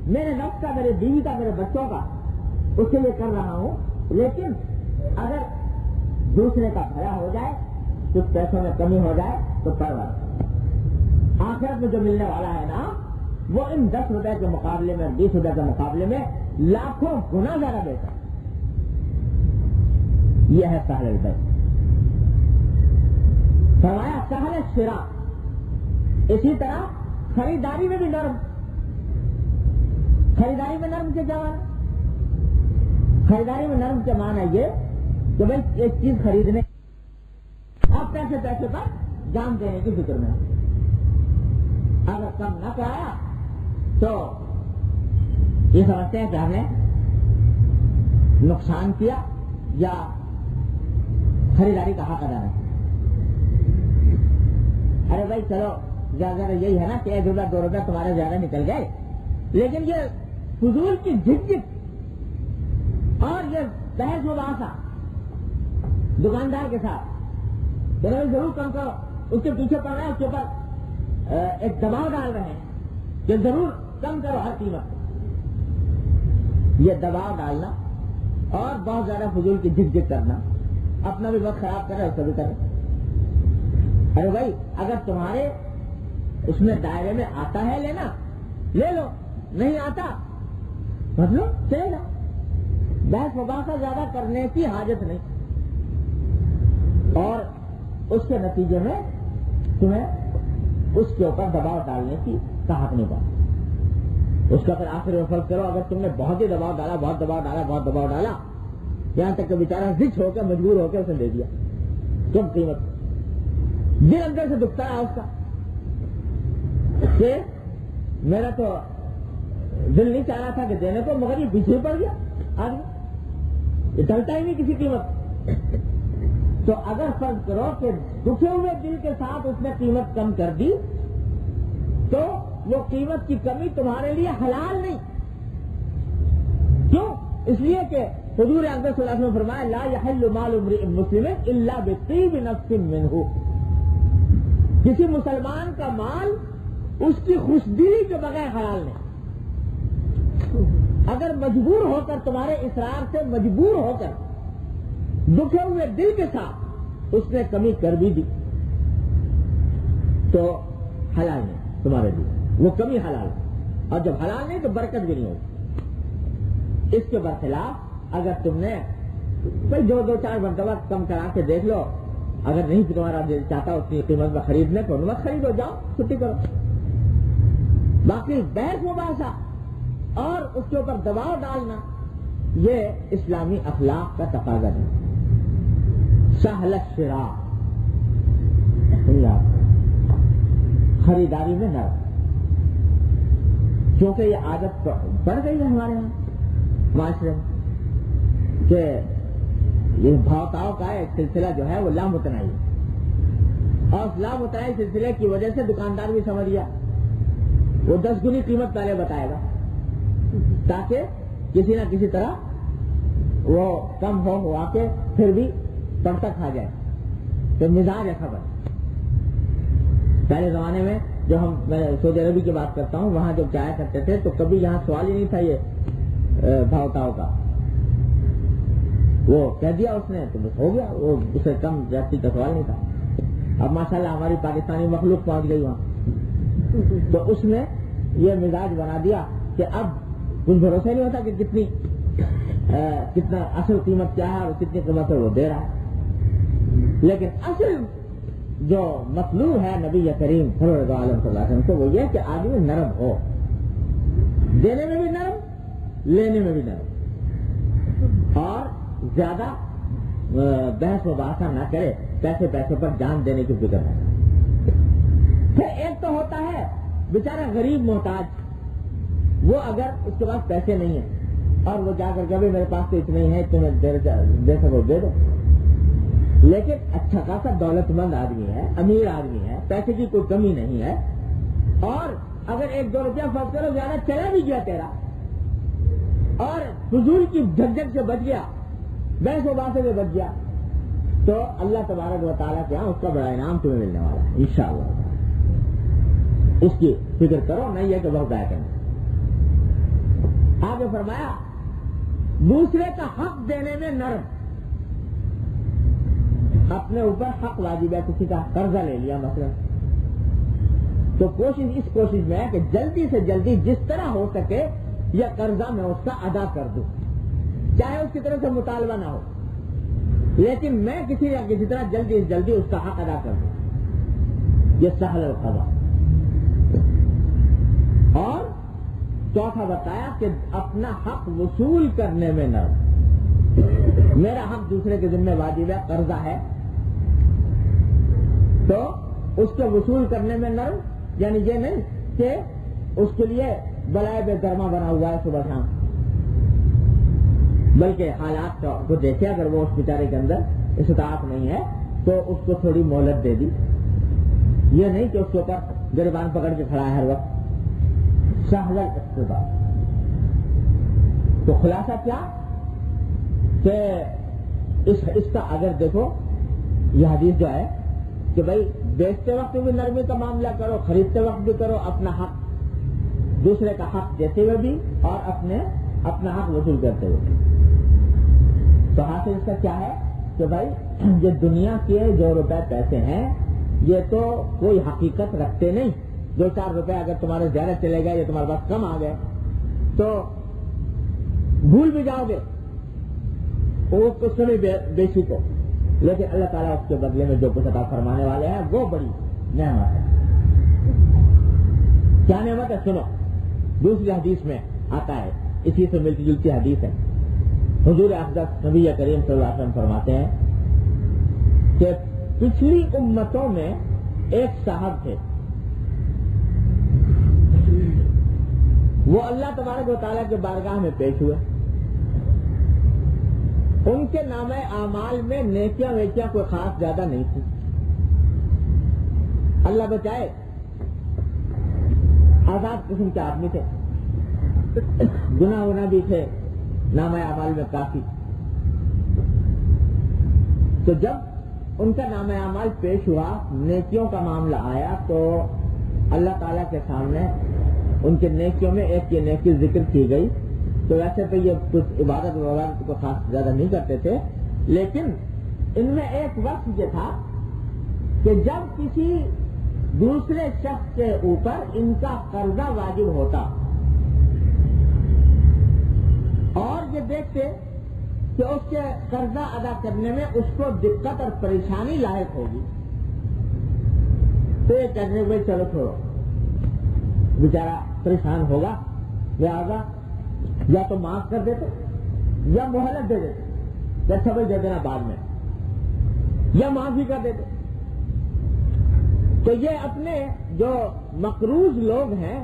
[SPEAKER 2] میرے نفس کا، میرے بیوی کا، میرے بچوں کا، اس کے لیے کر رہا ہوں، لیکن اگر دوسرے کا بھلا ہو جائے، کچھ پیسوں میں کمی ہو جائے تو پرواہ۔ آخرت میں جو ملنے والا ہے نا وہ ان 10 روپے کے مقابلے میں، 20 روپے کے مقابلے میں لاکھوں گنا زیادہ بہتر۔ یہ ہے سہل البیع. فرمایا سہل الشراء. اسی طرح خریداری میں بھی نرم. خریداری میں نرم کے کیا معنی؟ خریداری میں نرم کے معنی یہ کہ بھائی ایک چیز خریدنے آپ پیسے پر جان دینے کی فکر میں. اگر کم نہ کرایا تو یہ سمجھتے ہیں کہ ہم نے نقصان کیا یا خریداری کا حق ادا نہیں. ارے بھائی چلو زیادہ یہی ہے نا کہ 1 روپیہ 2 روپیہ تمہارے زیادہ نکل گئے، لیکن یہ فضول کی جھجک اور یہ بحث مباحثہ دکاندار کے ساتھ ضرور کم کرو، اس کے پیچھے پڑ رہے ہیں، اس کے اوپر ایک دباؤ ڈال رہے ہیں کہ ضرور کم کرو ہر قیمت. یہ دباؤ ڈالنا اور بہت زیادہ فضول کی جھجک کرنا، اپنا بھی وقت خراب کر رہے اس کو بھی کرے. ارے بھائی اگر تمہارے اس میں دائرے میں آتا ہے لینا لے لو، نہیں آتا مطلب چلے گا. بحث مباحثہ زیادہ کرنے کی حاجت نہیں، اور اس کے نتیجے میں تمہیں اس کے اوپر دباؤ ڈالنے کی حق نہیں پا. اس کا پھر آخر میں فرق کرو، اگر تم نے بہت ہی دباؤ ڈالا، بہت دباؤ ڈالا یہاں تک کہ بیچارہ زچ ہو کے مجبور ہو کے اسے دے دیا کم قیمت، دل اندر سے دکھتا ہے اس کا کہ میرا تو دل نہیں چاہ رہا تھا کہ دینے کو، مگر یہ پیچھے پڑ گیا آدمی، یہ ڈلتا ہی نہیں کسی قیمت. تو اگر فرض کرو کہ دکھے ہوئے دل کے ساتھ اس نے قیمت کم کر دی تو وہ قیمت کی کمی تمہارے لیے حلال نہیں. کیوں؟ اس لیے کہ حضور اکرم صلی اللہ علیہ وسلم نے فرمایا لا یحل مال امرئ مسلم الا بطیب نفس منہ. کسی مسلمان کا مال اس کی خوشدلی کے بغیر حلال نہیں. اگر مجبور ہو کر تمہارے اصرار سے مجبور ہو کر دکھے ہوئے دل کے ساتھ اس نے کمی کر بھی دی تو حلال نہیں تمہارے لیے، وہ کمی حلال ہے. اور جب حلال نہیں تو برکت بھی نہیں ہوگی. اس کے برخلاف اگر تم نے بھائی 2-4 مرتبہ کم کرا کے دیکھ لو، اگر نہیں تمہارا دل چاہتا اتنی قیمت میں خریدنے کو مت خریدو، جاؤ چھٹی کرو. باقی بحث مباحثہ اور اس کے اوپر دباؤ ڈالنا یہ اسلامی اخلاق کا تقاضا ہے. سہل الشراء، خریداری میں نرم، کیونکہ یہ عادت بڑھ گئی ہے ہمارے یہاں معاشرے میں کہ یہ بھاؤتاؤ کا ایک سلسلہ جو ہے وہ لامتناہی ہے، اور لامتناہی سلسلے کی وجہ سے دکاندار بھی سمجھ گیا وہ 10 گنی قیمت پہلے بتائے گا تاکہ کسی نہ کسی طرح وہ کم ہوا کے پھر بھی پڑتا کھا جائے. تو مزاج ایسا بنا. پہلے زمانے میں جو میں سعودی عربی کی بات کرتا ہوں، وہاں جب جایا کرتے تھے تو کبھی یہاں سوال ہی نہیں تھا یہ بھاؤتاؤ کا. وہ کہہ دیا اس نے تو بس ہو گیا، وہ اسے کم جاتی کا سوال نہیں تھا. اب ماشاءاللہ ہماری پاکستانی مخلوق پہنچ گئی وہاں، تو اس نے یہ مزاج بنا دیا کہ اب کچھ بھروسہ نہیں ہوتا کہ کتنا اصل قیمت کیا ہے اور کتنی قیمت وہ دے رہا ہے. لیکن اصل جو مطلوب ہے نبی کریم صلی اللہ علیہ وسلم کو وہ یہ کہ آدمی نرم ہو، دینے میں بھی نرم، لینے میں بھی نرم، اور زیادہ بحث مباحثہ نہ کرے، پیسے پر جان دینے کی فکر ہے. پھر ایک تو ہوتا ہے بیچارہ غریب محتاج، وہ اگر اس کے پاس پیسے نہیں ہیں اور وہ جا کر کے میرے پاس تو اتنے ہی ہے، تمہیں دے سکو دے دو. لیکن اچھا خاصا دولت مند آدمی ہے، امیر آدمی ہے، پیسے کی کوئی کمی نہیں ہے، اور اگر 1-2 روپیہ فرض کرو زیادہ چلا بھی گیا تیرا اور فضول کی جھجک سے بچ گیا، بحث و باسے سے بچ گیا، تو اللہ تبارک و تعالیٰ کے ہاں اس کا بڑا انعام تمہیں ملنے والا ہے انشاءاللہ. اس کی فکر کرو، نہیں ہے کہ بہت ضائع کرنا. آگے فرمایا دوسرے کا حق دینے میں نرم. اپنے اوپر حق واجب ہے، کسی کا قرضہ لے لیا مثلا، تو اس کوشش میں ہے کہ جلدی سے جلدی جس طرح ہو سکے یہ قرضہ میں اس کا ادا کر دوں، چاہے اس کی طرف سے مطالبہ نہ ہو. لیکن میں کسی یا کسی طرح جلدی سے جلدی اس کا حق ادا کر دوں. یہ سہل القضا. اور چوتھا بتایا کہ اپنا حق وصول کرنے میں نرم. میرا حق دوسرے کے ذمہ واجب ہے، قرضہ ہے، تو اس کے وصول کرنے میں نرم. یعنی یہ نہیں کہ اس کے لیے بلائے بے گرما بنا ہوا ہے صبح شام، بلکہ حالات کو دیکھے. اگر وہ اس بیچارے کے اندر استطاعت نہیں ہے تو اس کو تھوڑی مہلت دے دی. یہ نہیں کہ اس کے اوپر گریبان پکڑ کے کھڑا ہے ہر وقت. سہل الاقتضاء. تو خلاصہ کیا کہ اس کا اگر دیکھو یہ حدیث جو ہے کہ بھائی بیچتے وقت بھی نرمی کا معاملہ کرو، خریدتے وقت بھی کرو، اپنا حق دوسرے کا حق دیتے ہوئے بھی اور اپنا حق وصول کرتے ہوئے. تو حاصل اس کا کیا ہے کہ بھائی یہ دنیا کے جو روپے پیسے ہیں یہ تو کوئی حقیقت رکھتے نہیں. 2-4 روپے اگر تمہارے زیادہ چلے گئے یا تمہارے پاس کم آ گئے تو بھول بھی جاؤ گے اس سے بھی بیچی کو. لیکن اللہ تعالیٰ اس کے بدلے میں جو کچھ عطا فرمانے والے ہیں وہ بڑی نعمت ہے. کیا نعمت ہے سنو. دوسری حدیث میں آتا ہے، اسی سے ملتی جلتی حدیث ہے. حضور اقدس نبی کریم صلی اللہ علیہ وسلم فرماتے ہیں کہ پچھلی امتوں میں ایک صاحب تھے، وہ اللہ تبارک و تعالیٰ کے بارگاہ میں پیش ہوئے. ان کے نامہ اعمال میں نیکیاں ویکیاں کوئی خاص زیادہ نہیں تھی. اللہ بچائے آزاد قسم کے آدمی تھے، گناہ ونا بھی تھے نامہ اعمال میں کافی. تو جب ان کا نامہ اعمال پیش ہوا، نیکیوں کا معاملہ آیا تو اللہ تعالیٰ کے سامنے ان کے نیکیوں میں ایک یہ نیکی ذکر کی گئی. تو ویسے تو یہ کچھ عبادت کو خاص زیادہ نہیں کرتے تھے، لیکن ان میں ایک وقت یہ تھا کہ جب کسی دوسرے شخص کے اوپر ان کا قرضہ واجب ہوتا اور یہ دیکھتے کہ اس کے قرضہ ادا کرنے میں اس کو دقت اور پریشانی لاحق ہوگی تو یہ کہنے ہوئے چلو چھوڑو، بیچارہ پریشان ہوگا، لہٰذا یا تو معاف کر دیتے یا مہلت دے دیتے، یا سبھی دے دینا بعد میں، یا معافی کر دیتے. تو یہ اپنے جو مقروض لوگ ہیں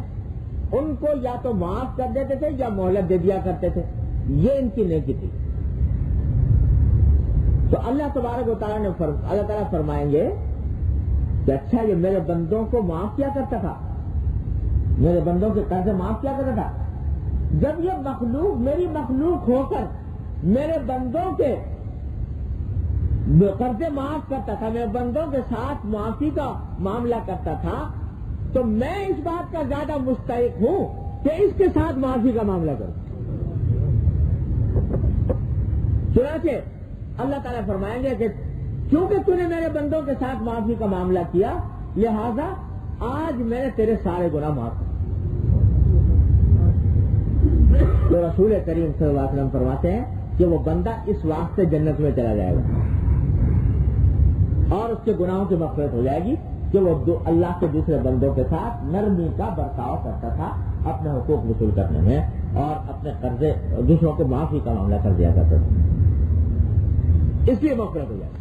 [SPEAKER 2] ان کو یا تو معاف کر دیتے تھے یا مہلت دے دیا کرتے تھے. یہ ان کی نیکی تھی. تو اللہ تبارک و تعالیٰ اللہ تعالیٰ فرمائیں گے کہ اچھا یہ میرے بندوں کو معاف کیا کرتا تھا، میرے بندوں کے قرضے معاف کیا کرتا تھا. جب یہ مخلوق میری مخلوق ہو کر میرے بندوں کے قرضے معاف کرتا تھا، میرے بندوں کے ساتھ معافی کا معاملہ کرتا تھا، تو میں اس بات کا زیادہ مستحق ہوں کہ اس کے ساتھ معافی کا معاملہ کروں. چنانچہ اللہ تعالیٰ فرمائیں گے کہ کیونکہ تو نے میرے بندوں کے ساتھ معافی کا معاملہ کیا، لہذا آج میں نے تیرے سارے گناہ معاف کر. تو رسول کریم صلی اللہ علیہ وسلم فرماتے ہیں کہ وہ بندہ اس واسطے جنت میں چلا جائے گا اور اس کے گناہوں کی مغفرت ہو جائے گی کہ وہ اللہ کے دوسرے بندوں کے ساتھ نرمی کا برتاؤ کرتا تھا اپنے حقوق وصول کرنے میں اور اپنے قرضے دوسروں کو معافی کا معاملہ کر دیا کرتا تھا، اس لیے مغفرت ہو جائے.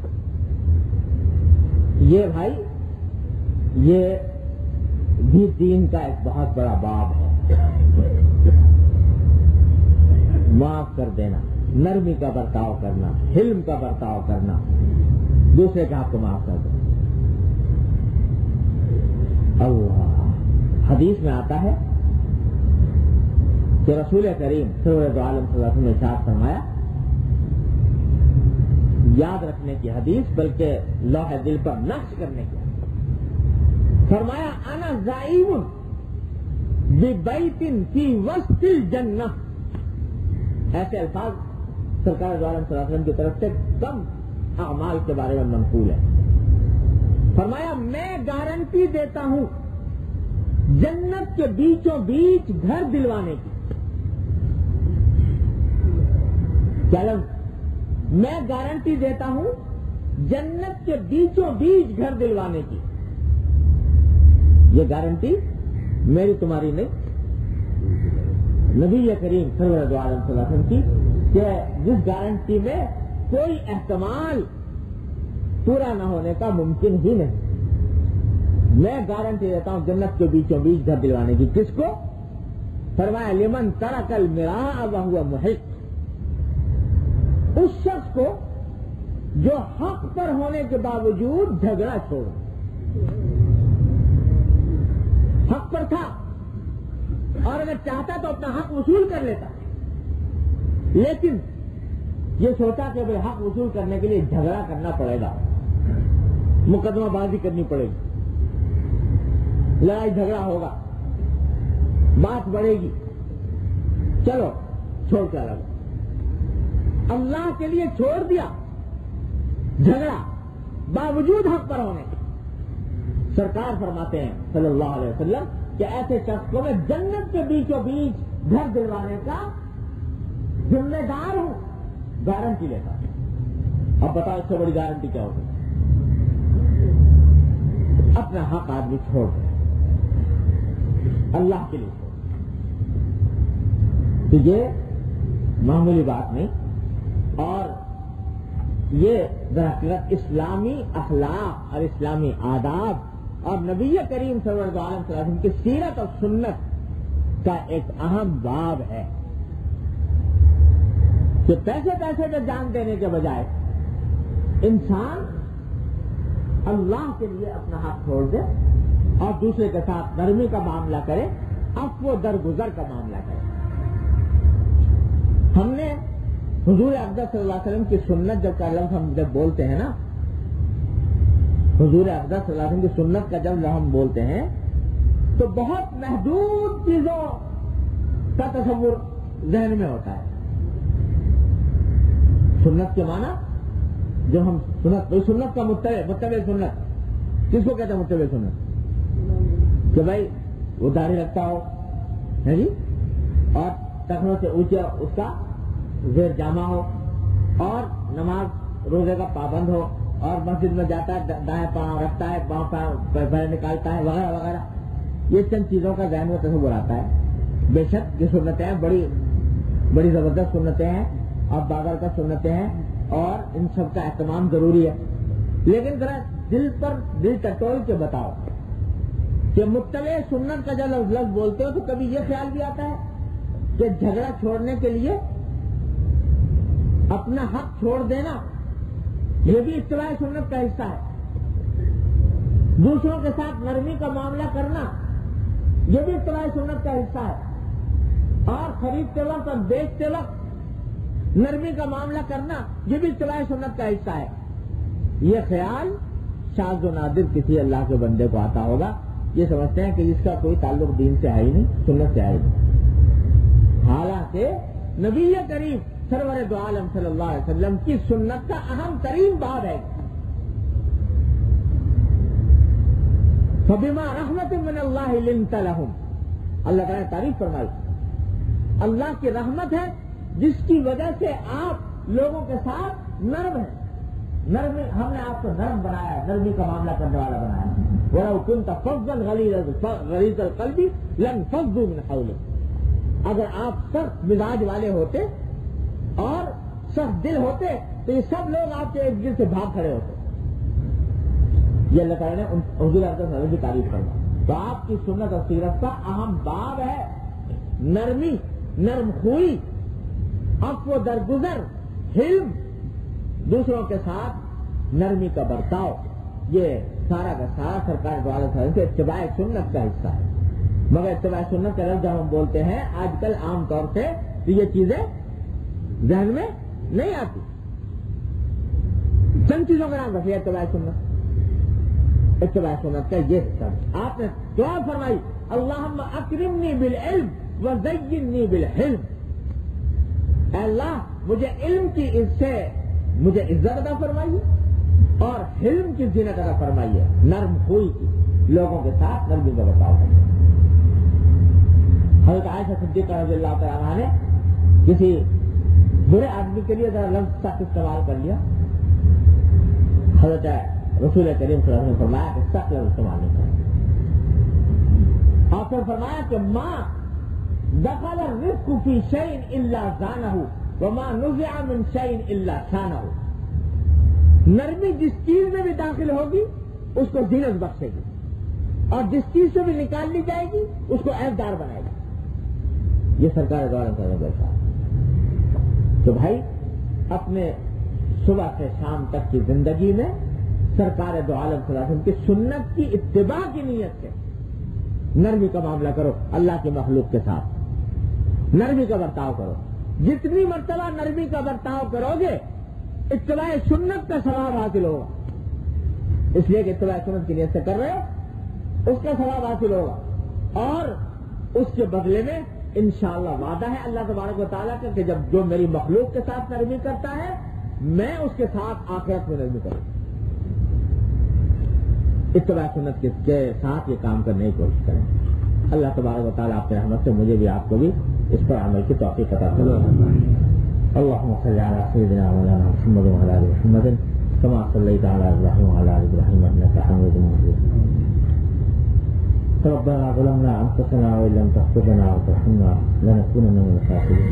[SPEAKER 2] یہ بھائی یہ بھی دین کا ایک بہت بڑا باب ہے. معاف کر دینا، نرمی کا برتاؤ کرنا، حلم کا برتاؤ کرنا، دوسرے کا حق کو معاف کر دینا. اللہ حدیث میں آتا ہے کہ رسول کریم سرور عالم صلی اللہ علیہ وسلم نے ارشاد فرمایا، یاد رکھنے کی حدیث بلکہ لوح دل پر نقش کرنے کی حدیث. فرمایا انا زائم ببیت فی وسط الجنہ. ایسے الفاظ سرکار دو عالم صلی اللہ علیہ وسلم کی طرف سے کم اعمال کے بارے میں منقول ہے. فرمایا میں گارنٹی دیتا ہوں جنت کے بیچوں بیچ گھر دلوانے کی. کیا لفظ؟ میں گارنٹی دیتا ہوں جنت کے بیچوں بیچ گھر دلوانے کی. یہ گارنٹی میری تمہاری نہیں، نبی کریم سرور دو عالم صلی اللہ علیہ وسلم کی، کہ جس گارنٹی میں کوئی احتمال پورا نہ ہونے کا ممکن ہی نہیں. میں گارنٹی دیتا ہوں جنت کے بیچوں بیچ گھر دلوانے کی. کس کو؟ فرمایا لمن ترک المراء وهو محق، اس شخص کو جو حق پر ہونے کے باوجود جھگڑا چھوڑا. حق پر تھا اور اگر چاہتا تو اپنا حق وصول کر لیتا، لیکن یہ سوچا کہ بھائی حق وصول کرنے کے لیے جھگڑا کرنا پڑے گا، مقدمہ بازی کرنی پڑے گی، لڑائی جھگڑا ہوگا، بات بڑھے گی، چلو چھوڑ کے لگا. اللہ کے لیے چھوڑ دیا جھگڑا باوجود حق پر ہونے. سرکار فرماتے ہیں صلی اللہ علیہ وسلم کہ ایسے شخص کو میں جنت کے بیچوں بیچ گھر دلوانے کا ذمہ دار ہوں، گارنٹی لیتا. اب بتاؤ اس سے بڑی گارنٹی کیا ہوگی؟ اپنا حق آدمی چھوڑ دے اللہ کے لیے. تو یہ معمولی بات نہیں، اور یہ درحقیقت اسلامی اخلاق اور اسلامی آداب اور نبی کریم صلی اللہ علیہ وسلم کی سیرت اور سنت کا ایک اہم باب ہے کہ پیسے پہ جان دینے کے بجائے انسان اللہ کے لیے اپنا حق چھوڑ دے اور دوسرے کے ساتھ نرمی کا معاملہ کرے، عفو درگزر کا معاملہ کرے. ہم نے حضور اقدس صلی اللہ علیہ وسلم کی سنت کا لفظ ہم جب بولتے ہیں نا، حضور اقدس صلی اللہ علیہ وسلم کی سنت کا جب ہم بولتے ہیں تو بہت محدود چیزوں کا تصور ذہن میں ہوتا ہے. سنت کے معنی جو ہم سنت کا متبع سنت کس کو کہتے ہیں؟ متبع سنت کہ بھائی وہ داڑھی رکھتا ہو ہے جی، اور ٹخنوں سے اونچا اس کا زیر جامع ہو، اور نماز روزے کا پابند ہو، اور مسجد میں جاتا ہے دائیں پاؤں رکھتا ہے، بائیں پاؤں پیر نکالتا ہے، وغیرہ وغیرہ. یہ چند چیزوں کا ذہن میں تصور آتا ہے. بے شک یہ سنتیں بڑی بڑی زبردست سنتیں ہیں اور بابر کا سنتیں ہیں، اور ان سب کا اہتمام ضروری ہے. لیکن ذرا دل ٹٹول کے بتاؤ کہ متبع سنت کا جب لفظ بولتے ہو تو کبھی یہ خیال بھی آتا ہے کہ جھگڑا چھوڑنے کے لیے اپنا حق چھوڑ دینا یہ بھی اتباع سنت کا حصہ ہے، دوسروں کے ساتھ نرمی کا معاملہ کرنا یہ بھی اتباع سنت کا حصہ ہے، اور خریدتے وقت اور بیچتے وقت نرمی کا معاملہ کرنا یہ بھی اتباع سنت کا حصہ ہے. یہ خیال شاذ و نادر کسی اللہ کے بندے کو آتا ہوگا، یہ سمجھتے ہیں کہ اس کا کوئی تعلق دین سے ہے ہی نہیں، سنت سے ہے ہی نہیں. حالانکہ نبی کریم سرور دو عالم صلی اللہ علیہ وسلم کی سنت کا اہم ترین باب ہے. فبما رحمت من اللہ لنت لہم، اللہ تعالیٰ نے تعریف فرمائی اللہ کی رحمت ہے جس کی وجہ سے آپ لوگوں کے ساتھ نرم ہیں. نرمی ہم نے آپ کو نرم بنایا ہے، نرمی کا معاملہ کرنے والا بنایا ہے. وَلَوْ كُنْتَ فَظًّا غَلِيظَ الْقَلْبِ لَانفَضُّوا مِنْ حَوْلِكَ، اگر آپ سخت مزاج والے ہوتے اور سخت دل ہوتے تو یہ سب لوگ آپ کے ایک دل سے بھاگ کھڑے ہوتے. یہ اللہ تعالیٰ نے حضور اقدس صلی اللہ علیہ وسلم کی تعریف کرنا. تو آپ کی سنت اور سیرت کا اہم باب ہے نرمی، نرم خوئی، عفو درگزر، حلم، دوسروں کے ساتھ نرمی کا برتاؤ. یہ سارا کا سارا سرکار دو عالم صلی اللہ علیہ وسلم سے اتباع سنت کا حصہ ہے. مگر اتباع سنت کا لفظ جب ہم بولتے ہیں آج کل عام طور سے تو یہ چیزیں ذہن میں نہیں آتی. چند چیزوں کا نام رکھیے اتباع سنت. اتباع سنت کا یہ حصہ آپ نے دعا فرمائی اللہم اکرمنی بالعلم وزیننی بالحلم. اے اللہ مجھے علم کی سے مجھے عزت عطا فرمائیے اور حلم کی زینت عطا فرمائیے، نرم خوئی کی، لوگوں کے ساتھ نرمی کا برتاؤ کریں. حضرت عائشہ صدیقہ رضی اللہ تعالیٰ عنہا نے کسی برے آدمی کے لیے ذرا لفظ سخت استعمال کر لیا. حضرت رسول کریم صلی اللہ علیہ وسلم نے فرمایا کہ سخت لفظ استعمال نہیں کریں. اور پھر فرمایا کہ ماں دخل الرزق فی شیء الا زانہ وما نزع من شیء الا شانہ. نرمی جس چیز میں بھی داخل ہوگی اس کو زینت بخشے گی، اور جس چیز سے بھی نکال لی جائے گی اس کو عیبدار بنائے گی. یہ سرکار دو عالم کا بیٹھا. تو بھائی اپنے صبح سے شام تک کی زندگی میں سرکار دو عالم صلی اللہ علیہ وسلم کی سنت کی اتباع کی نیت سے نرمی کا معاملہ کرو. اللہ کے مخلوق کے ساتھ نرمی کا برتاؤ کرو. جتنی مرتبہ نرمی کا برتاؤ کرو گے اتباع سنت کا ثواب حاصل ہوگا. اس لیے کہ اتباع سنت کی نیت سے کر رہے ہو، اس کا ثواب حاصل ہوگا. اور اس کے بدلے میں انشاءاللہ وعدہ ہے اللہ تبارک و تعالیٰ کا کہ جب جو میری مخلوق کے ساتھ نرمی کرتا ہے میں اس کے ساتھ آخرت میں نرمی کروں. اتباع سنت کے ساتھ یہ کام کرنے کی کوشش کریں. اللہ تبارک و تعالیٰ آپ کی رحمت سے مجھے بھی آپ کو بھی اس پر عمل کی توفیق عطا فرمائے. اللهم صل على سيدنا مولانا محمد وعلى ال محمد كما صليت على ابراهيم وعلى ال ابراهيم انك حميد مجيد. ربنا ظلمنا انفسنا وان لم تغفر لنا وترحمنا لنكونن من الخاسرين.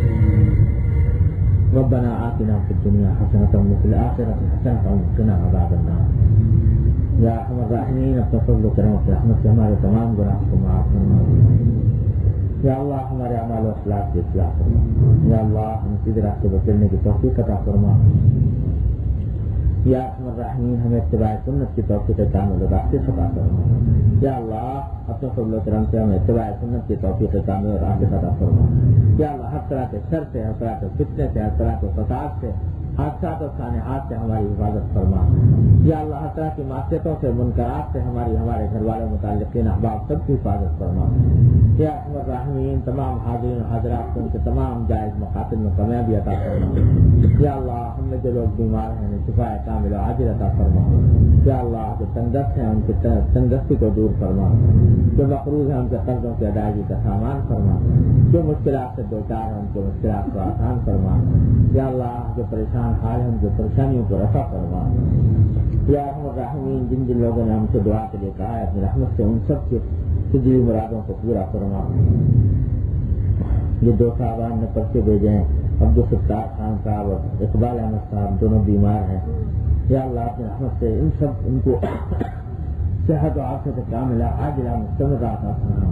[SPEAKER 2] ربنا آتنا في الدنيا حسنة وفي الآخرة حسنة وقنا عذاب النار. یا ارحم الراحمین اپنے فضل و کرم و رحمت سے ہمارے تمام گناہوں کو معاف فرما. یا اللہ ہمارے اعمال و اخلاق کی اصلاح فرما. یا اللہ ہم سیدھے راستے پر چلنے کی توفیق عطا فرما. یا ارحم الراحمین ہمیں اتباع سنت کی توفیق کامل و راستے عطا فرما. یا اللہ اپنے فضل و کرم سے ہمیں اتباع سنت کی توفیق کامل و راستے عطا فرما. یا اللہ ہر طرح کے شر سے، ہر طرح کے فتنے سے، ہر طرح کے فساد سے، حادثات اور سانحات سے ہماری حفاظت فرما. یا اللہ ہر طرح کی معصیتوں سے، منکرات سے ہمارے گھر والے متعلقین احباب سب کی حفاظت فرما. یا ارحم الراحمین تمام حاضرین و حاضرات کو ان کے تمام جائز مقاصد میں کامیابی عطا فرما. یا اللہ ہم میں جو لوگ بیمار ہیں انہیں شفا کامل و عاجل عطا فرما. یا اللہ جو تنگست ہیں ان کی تنگستی کو دور فرما. جو مقروض ہیں ان کے قرضوں کی ادائیگی کا سامان فرما. جو مشکلات سے دوچار ہیں ان کے مشکلات کو آسان فرما. یا اللہ جو پریشان حال ہیں ان کی پریشانیوں کو رفع فرما. یا ارحم الراحمین جن جن لوگوں نے ہم سے دعا کے لیے کہا ہے اپنی رحمت سے ان سب کی دلی مرادوں کو پورا فرما. یہ 2 صاحبان نے پرچے بھیجے ہیں، عبدالستار خان صاحب اور اقبال احمد صاحب دونوں بیمار ہیں. یا اللہ اپنی رحمت سے ان کو صحت و عافیت کاملہ عاجلہ مستمرہ عطا فرما.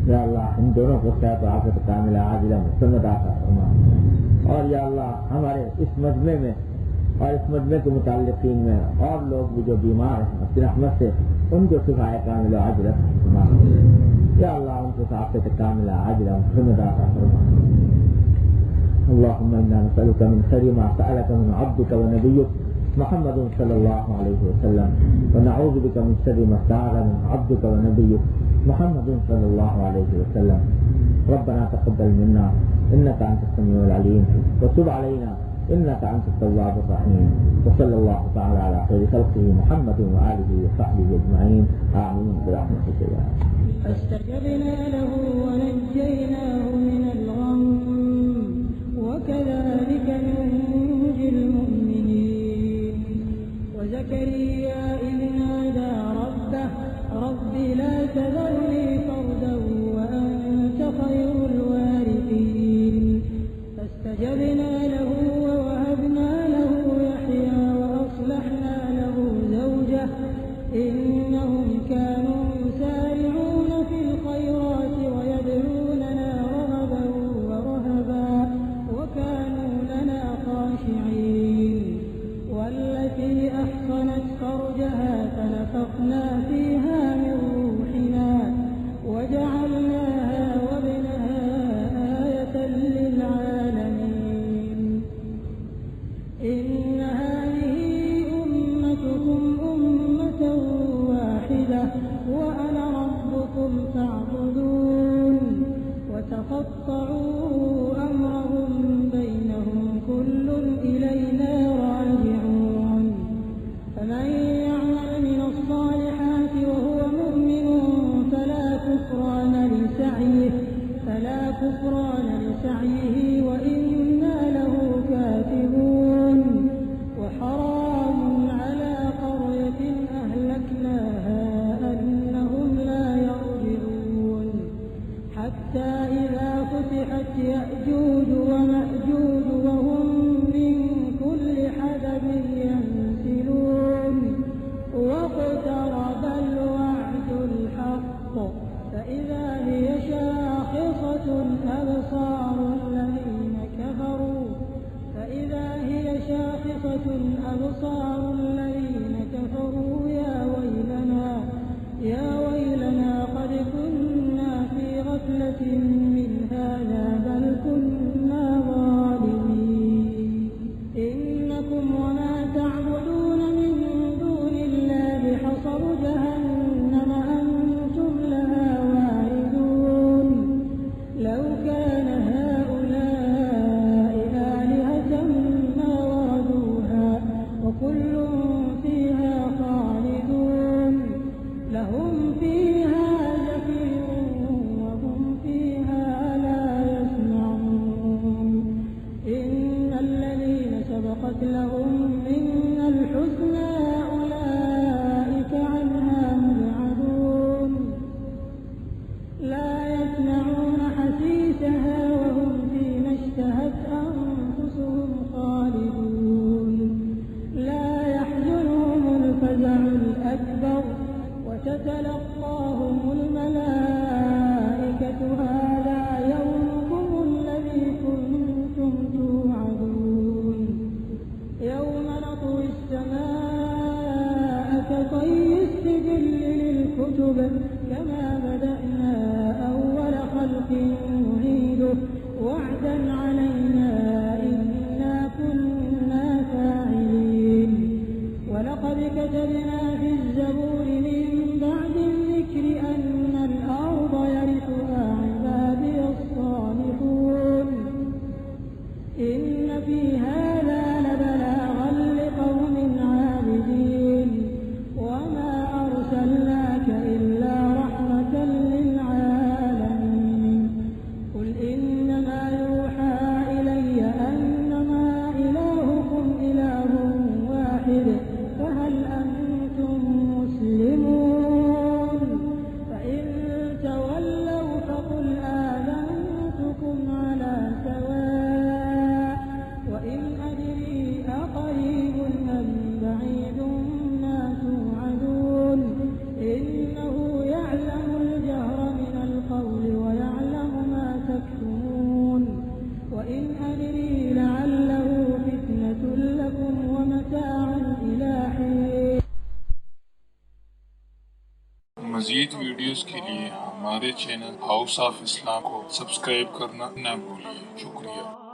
[SPEAKER 2] یا اللہ ان دونوں کو صحت و عافیت کاملہ عاجلہ مستمرہ عطا فرما. اور یا اللہ ہمارے اس مجمع میں اور اس مجمع کے متعلقین میں اور لوگ بھی جو بیمار ہیں اپنی رحمت سے ان کو شفا کاملہ عاجلہ فرما. یا اللہ ان کو عافیت کاملہ عاجلہ مستمرہ عطا فرما. اللهم انا نسألك من خير ما سألك من عبدك ونبيك محمد صلى الله عليه وسلم ونعوذ بك من شر ما استعاذ من عبدك ونبيك محمد صلى الله عليه وسلم. ربنا تقبل منا انك انت السميع العليم وتب علينا انك انت التواب الرحيم. وصلى الله تعالى على خير خلقه محمد واله وصحبه اجمعين امين برحمتك يا رب.
[SPEAKER 3] فاستجبنا له ونجيناه من الغم وكذلك ننجي المؤمنين. وزكريا إذ نادى ربه رب لا تذرني فردا وأنت خير الوارثين. فاستجبنا له ووهبنا له يحيى وأصلحنا له زوجه إنهم كانوا يسارعون في الخيرات ويدعوننا رغبا ورهبا وكانوا لنا خاشعين. والتي أحصنت فرجها فنفخنا فيها من روحنا وجعلناها وابنها آية للعالمين. إن هذه أمتكم أمة واحدة وأنا ربكم فاعبدون. وتقطعوا أمرهم بينهم كل إلينا راجعون. فمن يعمل من الصالحات وهو مؤمن فلا كفران لسعيه وإنا له خاشعة أبصار الذين كفروا يا ويلنا قد كنا في غفلة من هذا بل كنا ظالمين إنكم وما تعبدون من دون الله حصب جهنم أنتم لها واردون لو كان هؤلاء آلهة ما وردوها وكل فيها خالدون لهم فيها زفير وهم فيها لا يسمعون إن الذين سبقت لهم منا الحسنى أولئك عنها مبعدون لا يسمعون حسيسها وهم فيما اشتهت أنفسهم خالدون لا يحزنهم الفزع الأكبر وتتلقاهم الملائكة هذا يومكم الذي كنتم توعدون يوم نطوي السماء كطي السجل للكتب كما بدأنا أول خلق نعيده وعدا علينا إنا كنا فاعلين ولقد كتبنا في الزبور من بعد الذكر أن الأرض يرثها عبادي الصالحون إن في هذا لبلاغا لقوم عابدين وما أرسلناك إلا رحمة للعالمين قل إنما يوحى إلي أنما إلهكم إله واحد فهل أنتم مسلمون فإن تولوا فقل آذنتكم على سواء وإن أدري أقريب أم بعيد ما توعدون إنه يعلم الجهر من القول ويعلم ما تكتمون وإن أدري لعله فتنة لكم ومتاع إلى حين
[SPEAKER 1] مزید ویڈیوز کے لیے ہمارے چینل ہاؤس آف اسلام کو سبسکرائب کرنا نہ بھولیے. شکریہ.